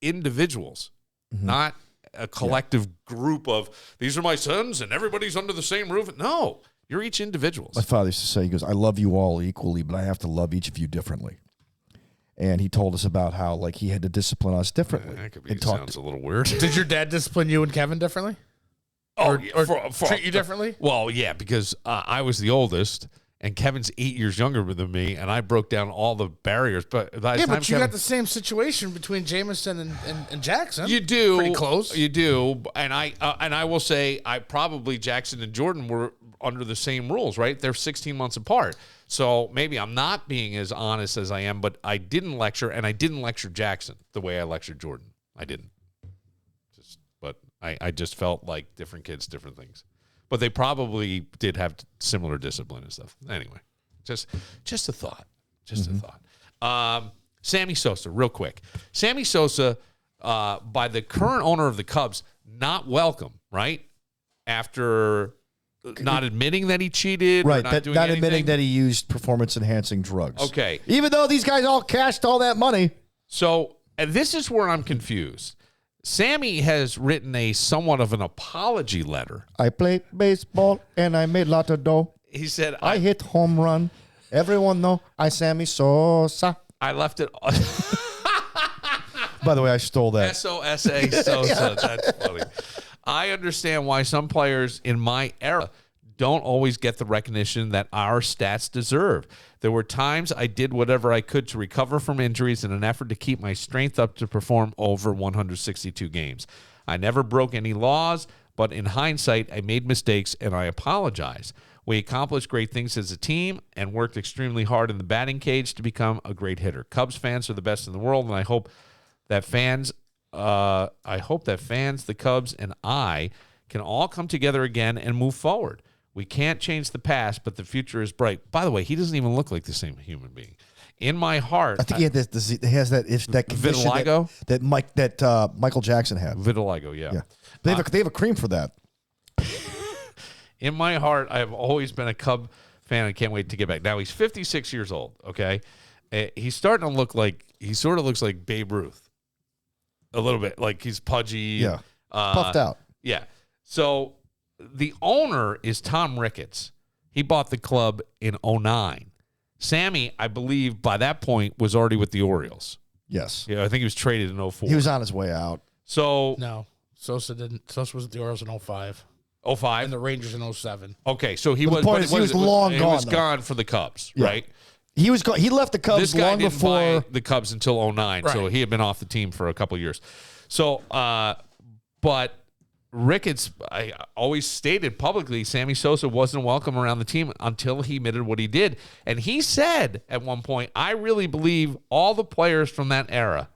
individuals, not a collective group of, these are my sons and everybody's under the same roof. No, you're each individuals. My father used to say, he goes, I love you all equally, but I have to love each of you differently. And he told us about how, like, he had to discipline us differently. That could be, sounds a little weird. Did your dad discipline you and Kevin differently? Or treat you differently? Well, yeah, because I was the oldest, and Kevin's 8 years younger than me, and I broke down all the barriers. But by the time but you got the same situation between Jameson and Jackson. You do. Pretty close. You do. And I will say, Jackson and Jordan were under the same rules, right? They're 16 months apart. So maybe I'm not being as honest as I am, but I didn't lecture, and I didn't lecture Jackson the way I lectured Jordan. I didn't. But I just felt like different kids, different things. But they probably did have similar discipline and stuff. Anyway, just a thought. Just a thought. Sammy Sosa, real quick. Sammy Sosa, by the current owner of the Cubs, not welcome, right? After not admitting that he cheated, right? Or not admitting that he used performance-enhancing drugs. Okay, even though these guys all cashed all that money. So, and this is where I'm confused. Sammy has written a somewhat of an apology letter. I played baseball and I made a lot of dough. He said, I hit home run. Everyone know I Sammy Sosa. I left it. By the way, I stole that. S-O-S-A Sosa. That's funny. I understand why some players in my era don't always get the recognition that our stats deserve. There were times I did whatever I could to recover from injuries in an effort to keep my strength up to perform over 162 games. I never broke any laws, but in hindsight, I made mistakes and I apologize. We accomplished great things as a team and worked extremely hard in the batting cage to become a great hitter. Cubs fans are the best in the world, and I hope that fans, the Cubs, and I can all come together again and move forward. We can't change the past, but the future is bright. By the way, he doesn't even look like the same human being. In my heart, I think he has that condition vitiligo that Michael Jackson had. Vitiligo, yeah. They have a cream for that. in my heart, I've always been a Cub fan. I can't wait to get back. Now he's 56 years old. Okay, he's starting to look like he sort of looks like Babe Ruth, a little bit. Like he's pudgy. Yeah, puffed out. Yeah. So the owner is Tom Ricketts. He bought the club in 2009. Sammy, I believe, by that point was already with the Orioles. Yes. Yeah, I think he was traded in 2004. He was on his way out. So No, Sosa didn't. Sosa was at the Orioles in 2005. 2005? And the Rangers in 2007. Okay, so he But the was. point but is, what he is was it? long He gone, was though. gone for the Cubs, Yeah. right? He was he left the Cubs This guy long didn't before buy the Cubs until 2009, so Right. he had been off the team for a couple of years. So, but Ricketts, I always stated publicly, Sammy Sosa wasn't welcome around the team until he admitted what he did. And he said at one point, I really believe all the players from that era,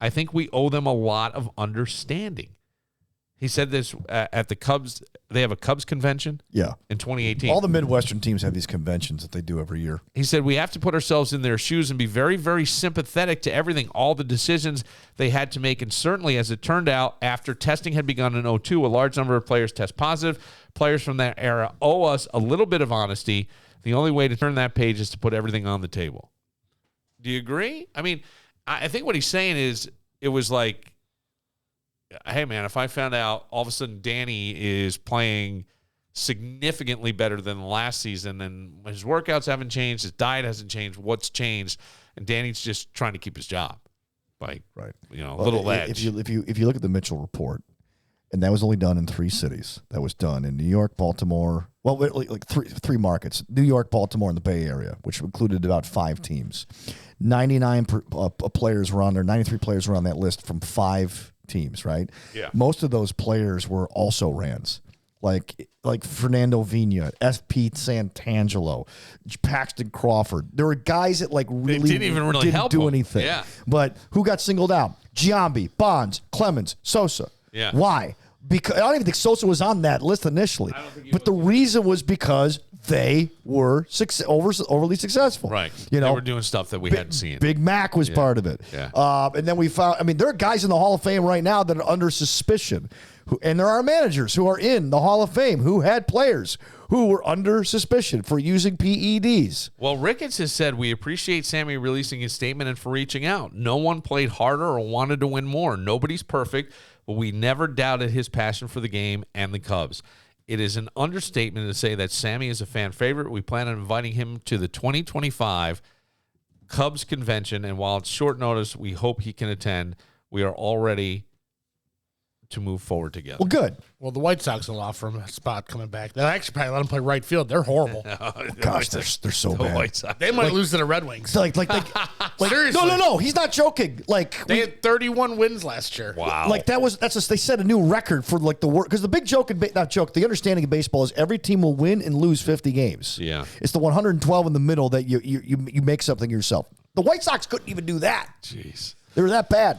I think we owe them a lot of understanding. He said this at the Cubs. They have a Cubs convention in 2018. All the Midwestern teams have these conventions that they do every year. He said, we have to put ourselves in their shoes and be very, very sympathetic to everything, all the decisions they had to make. And certainly, as it turned out, after testing had begun in 2002, a large number of players test positive. Players from that era owe us a little bit of honesty. The only way to turn that page is to put everything on the table. Do you agree? I mean, I think what he's saying is it was like, hey, man, if I found out all of a sudden Danny is playing significantly better than last season and his workouts haven't changed, his diet hasn't changed, what's changed? And Danny's just trying to keep his job by, a little edge. If you look at the Mitchell report, and that was only done in 3 cities. That was done in New York, Baltimore. Well, like three markets: New York, Baltimore, and the Bay Area, which included about 5 teams. 99 players were on there. 93 players were on that list from 5 teams. Right. Yeah. Most of those players were also rans. Like Fernando Vina, F. Pete Santangelo, Paxton Crawford. There were guys that really didn't help do him. anything. Yeah. But who got singled out? Giambi, Bonds, Clemens, Sosa. Yeah. Why? Because I don't even think Sosa was on that list initially. But the reason was because they were overly successful. Right. You know, they were doing stuff that we hadn't seen. Big Mac was part of it. Yeah. And then we found, there are guys in the Hall of Fame right now that are under suspicion. And there are managers who are in the Hall of Fame who had players who were under suspicion for using PEDs. Well, Ricketts has said, we appreciate Sammy releasing his statement and for reaching out. No one played harder or wanted to win more. Nobody's perfect, but we never doubted his passion for the game and the Cubs. It is an understatement to say that Sammy is a fan favorite. We plan on inviting him to the 2025 Cubs convention, and while it's short notice, we hope he can attend. We are all ready to move forward together. Well, good. Well, the White Sox will offer him a spot coming back. They'll actually probably let him play right field. They're horrible. Gosh, they're so The bad. White Sox. They might lose to the Red Wings. Seriously. No, he's not joking. They had 31 wins last year. Wow. They set a new record for the work, because the big joke the understanding of baseball is every team will win and lose 50 games. Yeah. It's the 112 in the middle that you make something yourself. The White Sox couldn't even do that. Jeez. They were that bad.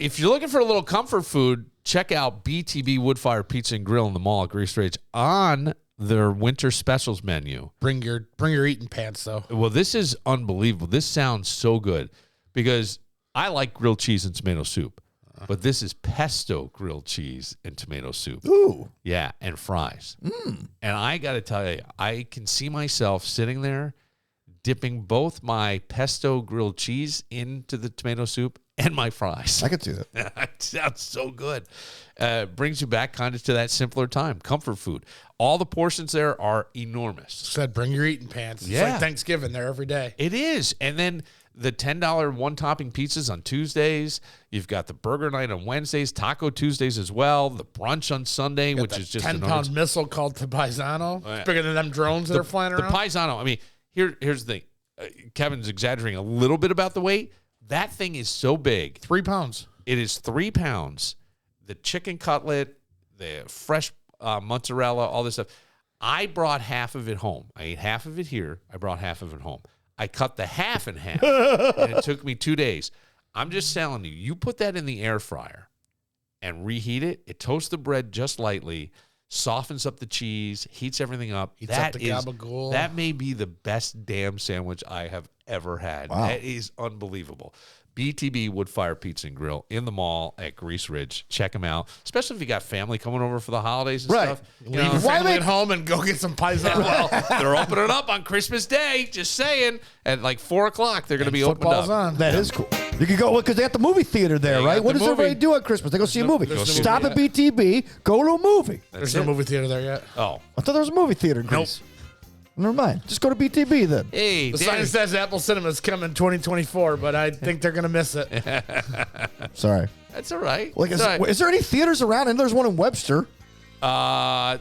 If you're looking for a little comfort food, check out BTB Woodfire Pizza and Grill in the mall at Grace Ridge on their winter specials menu. Bring your eating pants, though. Well, this is unbelievable. This sounds so good because I like grilled cheese and tomato soup, but this is pesto grilled cheese and tomato soup. Ooh. Yeah, and fries. And I got to tell you, I can see myself sitting there dipping both my pesto grilled cheese into the tomato soup and my fries. I could do that. It sounds so good. Brings you back kind of to that simpler time. Comfort food. All the portions there are enormous. Said bring your eating pants. It's Yeah. like Thanksgiving there every day. It is. And then the $10 one-topping pizzas on Tuesdays. You've got the burger night on Wednesdays, Taco Tuesdays as well, the brunch on Sunday, which is just 10-pound missile called the Paisano. Oh, yeah. It's bigger than them drones that are flying around. The Paisano, I mean, here's the thing. Kevin's exaggerating a little bit about the weight. That thing is so big. 3 pounds. It is 3 pounds. The chicken cutlet, the fresh mozzarella, all this stuff. I brought half of it home. I ate half of it here. I brought half of it home. I cut the half in half, and it took me 2 days. I'm just telling you, you put that in the air fryer and reheat it. It toasts the bread just lightly, softens up the cheese, heats everything up. Heats up the gabagool. That may be the best damn sandwich I have ever had. Wow. That is unbelievable. BTB Wood Fire Pizza and Grill in the mall at Grease Ridge. Check them out, especially if you got family coming over for the holidays and stuff. Leave your family at home and go get some pies. Well, they're opening up on Christmas Day. Just saying, at like 4 o'clock, they're going to be opened up. On. That is cool. You can go because they got the movie theater there, right? What does everybody do at Christmas? They go see a movie. Stop at BTB, go to a movie. There's no movie theater there yet. Oh, I thought there was a movie theater in Greece. Never mind. Just go to BTB then. Hey, the sign says Apple Cinema's coming 2024, but I think they're going to miss it. Sorry. That's all right. Like, is there any theaters around? And there's one in Webster. Other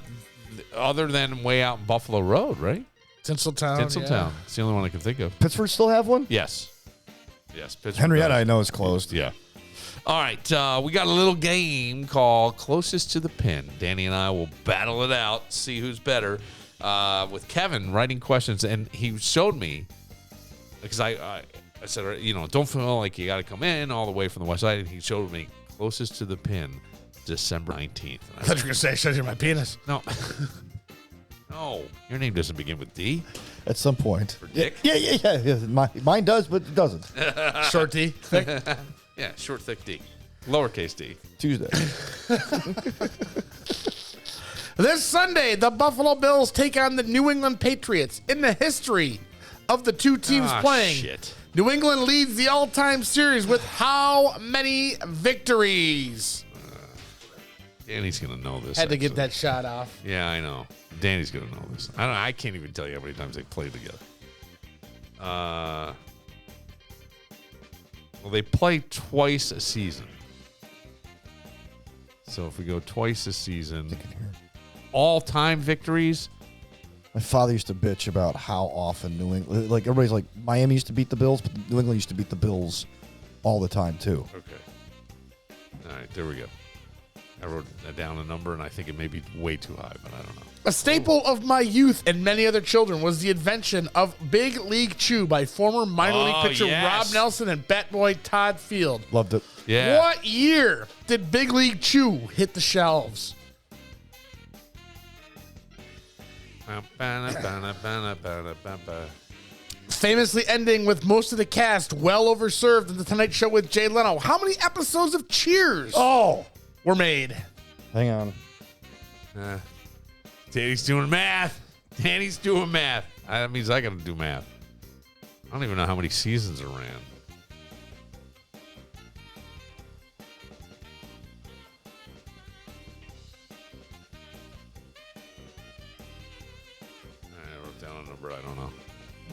than way out in Buffalo Road, right? Tinseltown. Tinseltown. It's the only one I can think of. Pittsburgh still have one? Yes. Pittsburgh Henrietta, does. I know, is closed. Yeah. All right. We got a little game called Closest to the Pin. Danny and I will battle it out, see who's better. With Kevin writing questions, and he showed me, because I said, don't feel like you got to come in all the way from the west side. And he showed me closest to the pin, December 19th. I thought you were going to say I showed you my penis. No. No. Your name doesn't begin with D. At some point. For Dick? Yeah. Mine does, but it doesn't. Short D. Thick. Yeah, short, thick D. Lowercase d. Tuesday. This Sunday, the Buffalo Bills take on the New England Patriots. In the history of the two teams playing, shit. New England leads the all-time series with how many victories? Danny's going to know this. Had to get that shot off. Yeah, I know. Danny's going to know this. I can't even tell you how many times they played together. Well, they play twice a season. So if we go twice a season, all-time victories. My father used to bitch about how often New England, like everybody's like, Miami used to beat the Bills, but New England used to beat the Bills all the time too. Okay. All right, there we go. I wrote down a number, and I think it may be way too high, but I don't know. A staple of my youth and many other children was the invention of Big League Chew by former minor league pitcher Rob Nelson and bat boy Todd Field. Loved it. Yeah. What year did Big League Chew hit the shelves? Famously ending with most of the cast well overserved in The Tonight Show with Jay Leno. How many episodes of Cheers were made? Hang on. Danny's doing math. Danny's doing math. That means I got to do math. I don't even know how many seasons it ran. I wrote down a number. I don't know.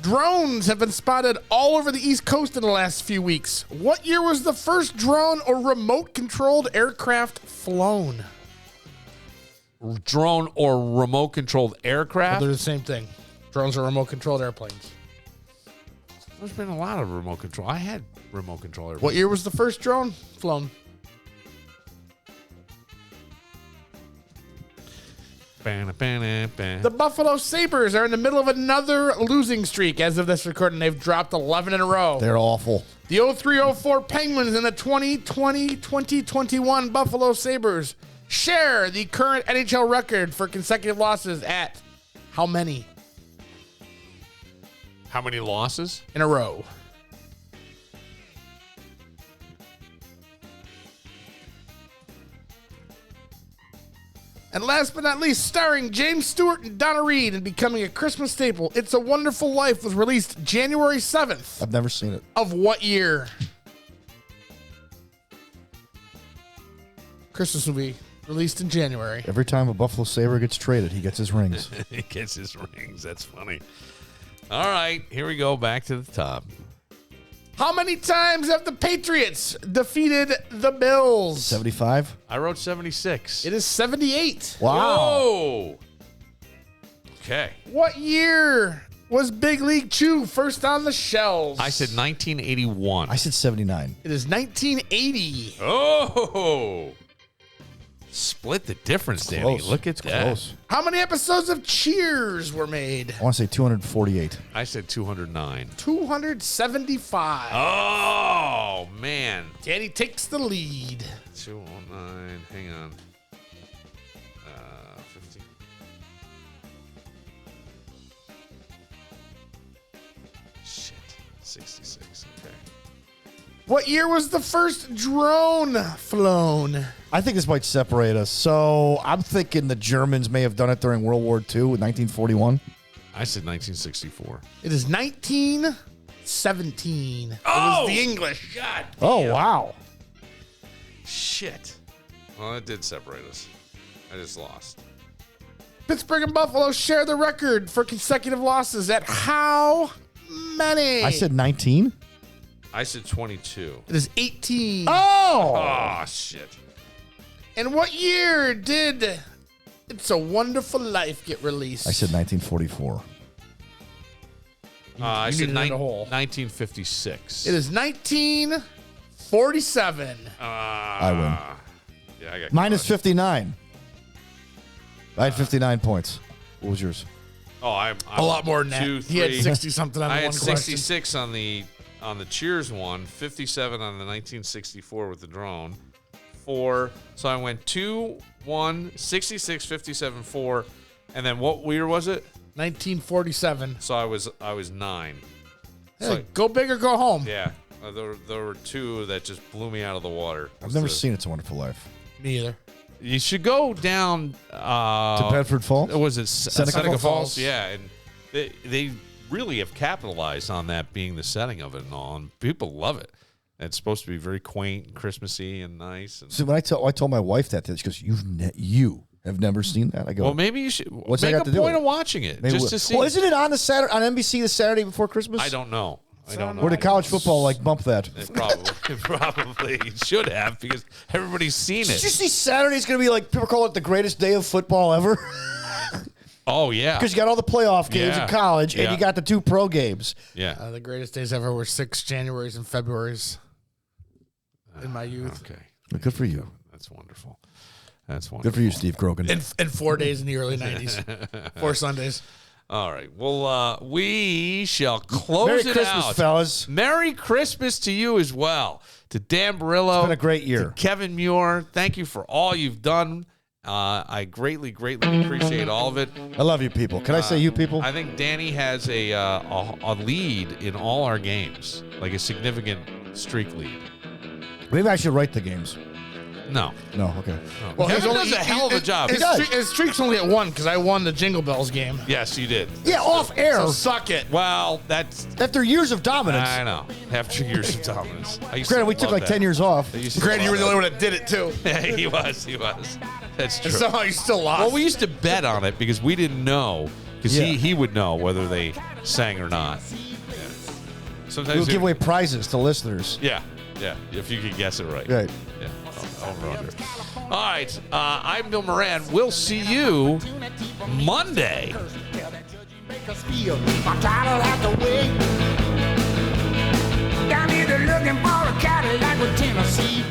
Drones have been spotted all over the East Coast in the last few weeks. What year was the first drone or remote-controlled aircraft flown? Drone or remote-controlled aircraft? Well, they're the same thing. Drones are remote-controlled airplanes. There's been a lot of remote control. I had remote control airplanes. What year was the first drone flown? The Buffalo Sabres are in the middle of another losing streak. As of this recording, they've dropped 11 in a row. They're awful. The 03-04 Penguins and the 2020-2021 Buffalo Sabres share the current NHL record for consecutive losses at how many? How many losses? In a row. And last but not least, starring James Stewart and Donna Reed and becoming a Christmas staple, It's a Wonderful Life was released January 7th. I've never seen it. Of what year? Christmas movie released in January. Every time a Buffalo Sabre gets traded, he gets his rings. He gets his rings. That's funny. All right, here we go. Back to the top. How many times have the Patriots defeated the Bills? 75? I wrote 76. It is 78. Wow. Whoa. Okay. What year was Big League Chew first on the shelves? I said 1981. I said 79. It is 1980. Oh. Split the difference, Danny. Close. Look at that. Close. How many episodes of Cheers were made? I want to say 248. I said 209. 275. Oh, man. Danny takes the lead. 209. Hang on. 50. Shit. 66. Okay. What year was the first drone flown? I think this might separate us. So I'm thinking the Germans may have done it during World War II in 1941. I said 1964. It is 1917. Oh! It was the English. God. Oh, wow. Shit. Well, it did separate us. I just lost. Pittsburgh and Buffalo share the record for consecutive losses at how many? I said 19. I said 22. It is 18. Oh, shit. And what year did It's a Wonderful Life get released? I said 1944. I said needed a hole. 1956. It is 1947. I win. Yeah, I got Minus crushed. 59. I had 59 points. What was yours? Oh, I'm A lot more than that. 2, He had 3. 60-something on the I had one question. 66 on the Cheers one, 57 on the 1964 with the drone, 4. So I went 2, 1, 66, 57, 4, and then what year was it? 1947. So I was 9. Hey, So go big or go home. yeah, there were 2 that just blew me out of the water. I've never seen It's a Wonderful Life. Me either. You should go down To Bedford Falls? Was it Seneca Falls? Falls? Yeah, and they really have capitalized on that being the setting of it and all, and people love it. And it's supposed to be very quaint and Christmassy and nice. And, So when I told my wife that, she goes, "You have never seen that?" I go, well, maybe you should What's that make got a to do point with of watching it Maybe just we'll- to see. Well, isn't it on on NBC the Saturday before Christmas? I don't know. I don't know. Or did college football bump that? It probably should have because everybody's seen Did it. you see Saturday's going to be like people call it the greatest day of football ever? Oh yeah, Because you got all the playoff games Yeah. in college and Yeah. you got the 2 pro games. yeah. The greatest days ever were 6 Januaries and Februaries in my youth. Okay, Good for you. that's wonderful. That's wonderful. Good for you, Steve Krogan. And 4 days in the early 90s. 4 Sundays. All right. Well, we shall close Merry it Christmas, out. fellas. Merry Christmas to you as well. To Dan Barillo. It's been a great year. To Kevin Muir. Thank you for all you've done. I greatly appreciate all of it. I love you people. Can I say you people? I think Danny has a lead in all our games, like a significant streak lead. Maybe I should write the games. No. No, okay. Well, Kevin does a hell of a job. His streak's only at 1 because I won the Jingle Bells game. Yes, you did. Yeah, off air. So suck it. Well, that's After years of dominance. I know. After years of dominance. Granted, we took like 10 years off. Granted, you were the only one that did it, too. Yeah, he was. That's true. And somehow you still lost. Well, we used to bet on it because we didn't know. Because Yeah. he would know whether they sang or not. Yeah. Sometimes We'll give away prizes to listeners. Yeah, if you could guess it right. Right. Yeah. Over under. All right. I'm Bill Moran. We'll see you Monday. My cattle had to wait. Down here they're looking for a Cadillac with Tennessee.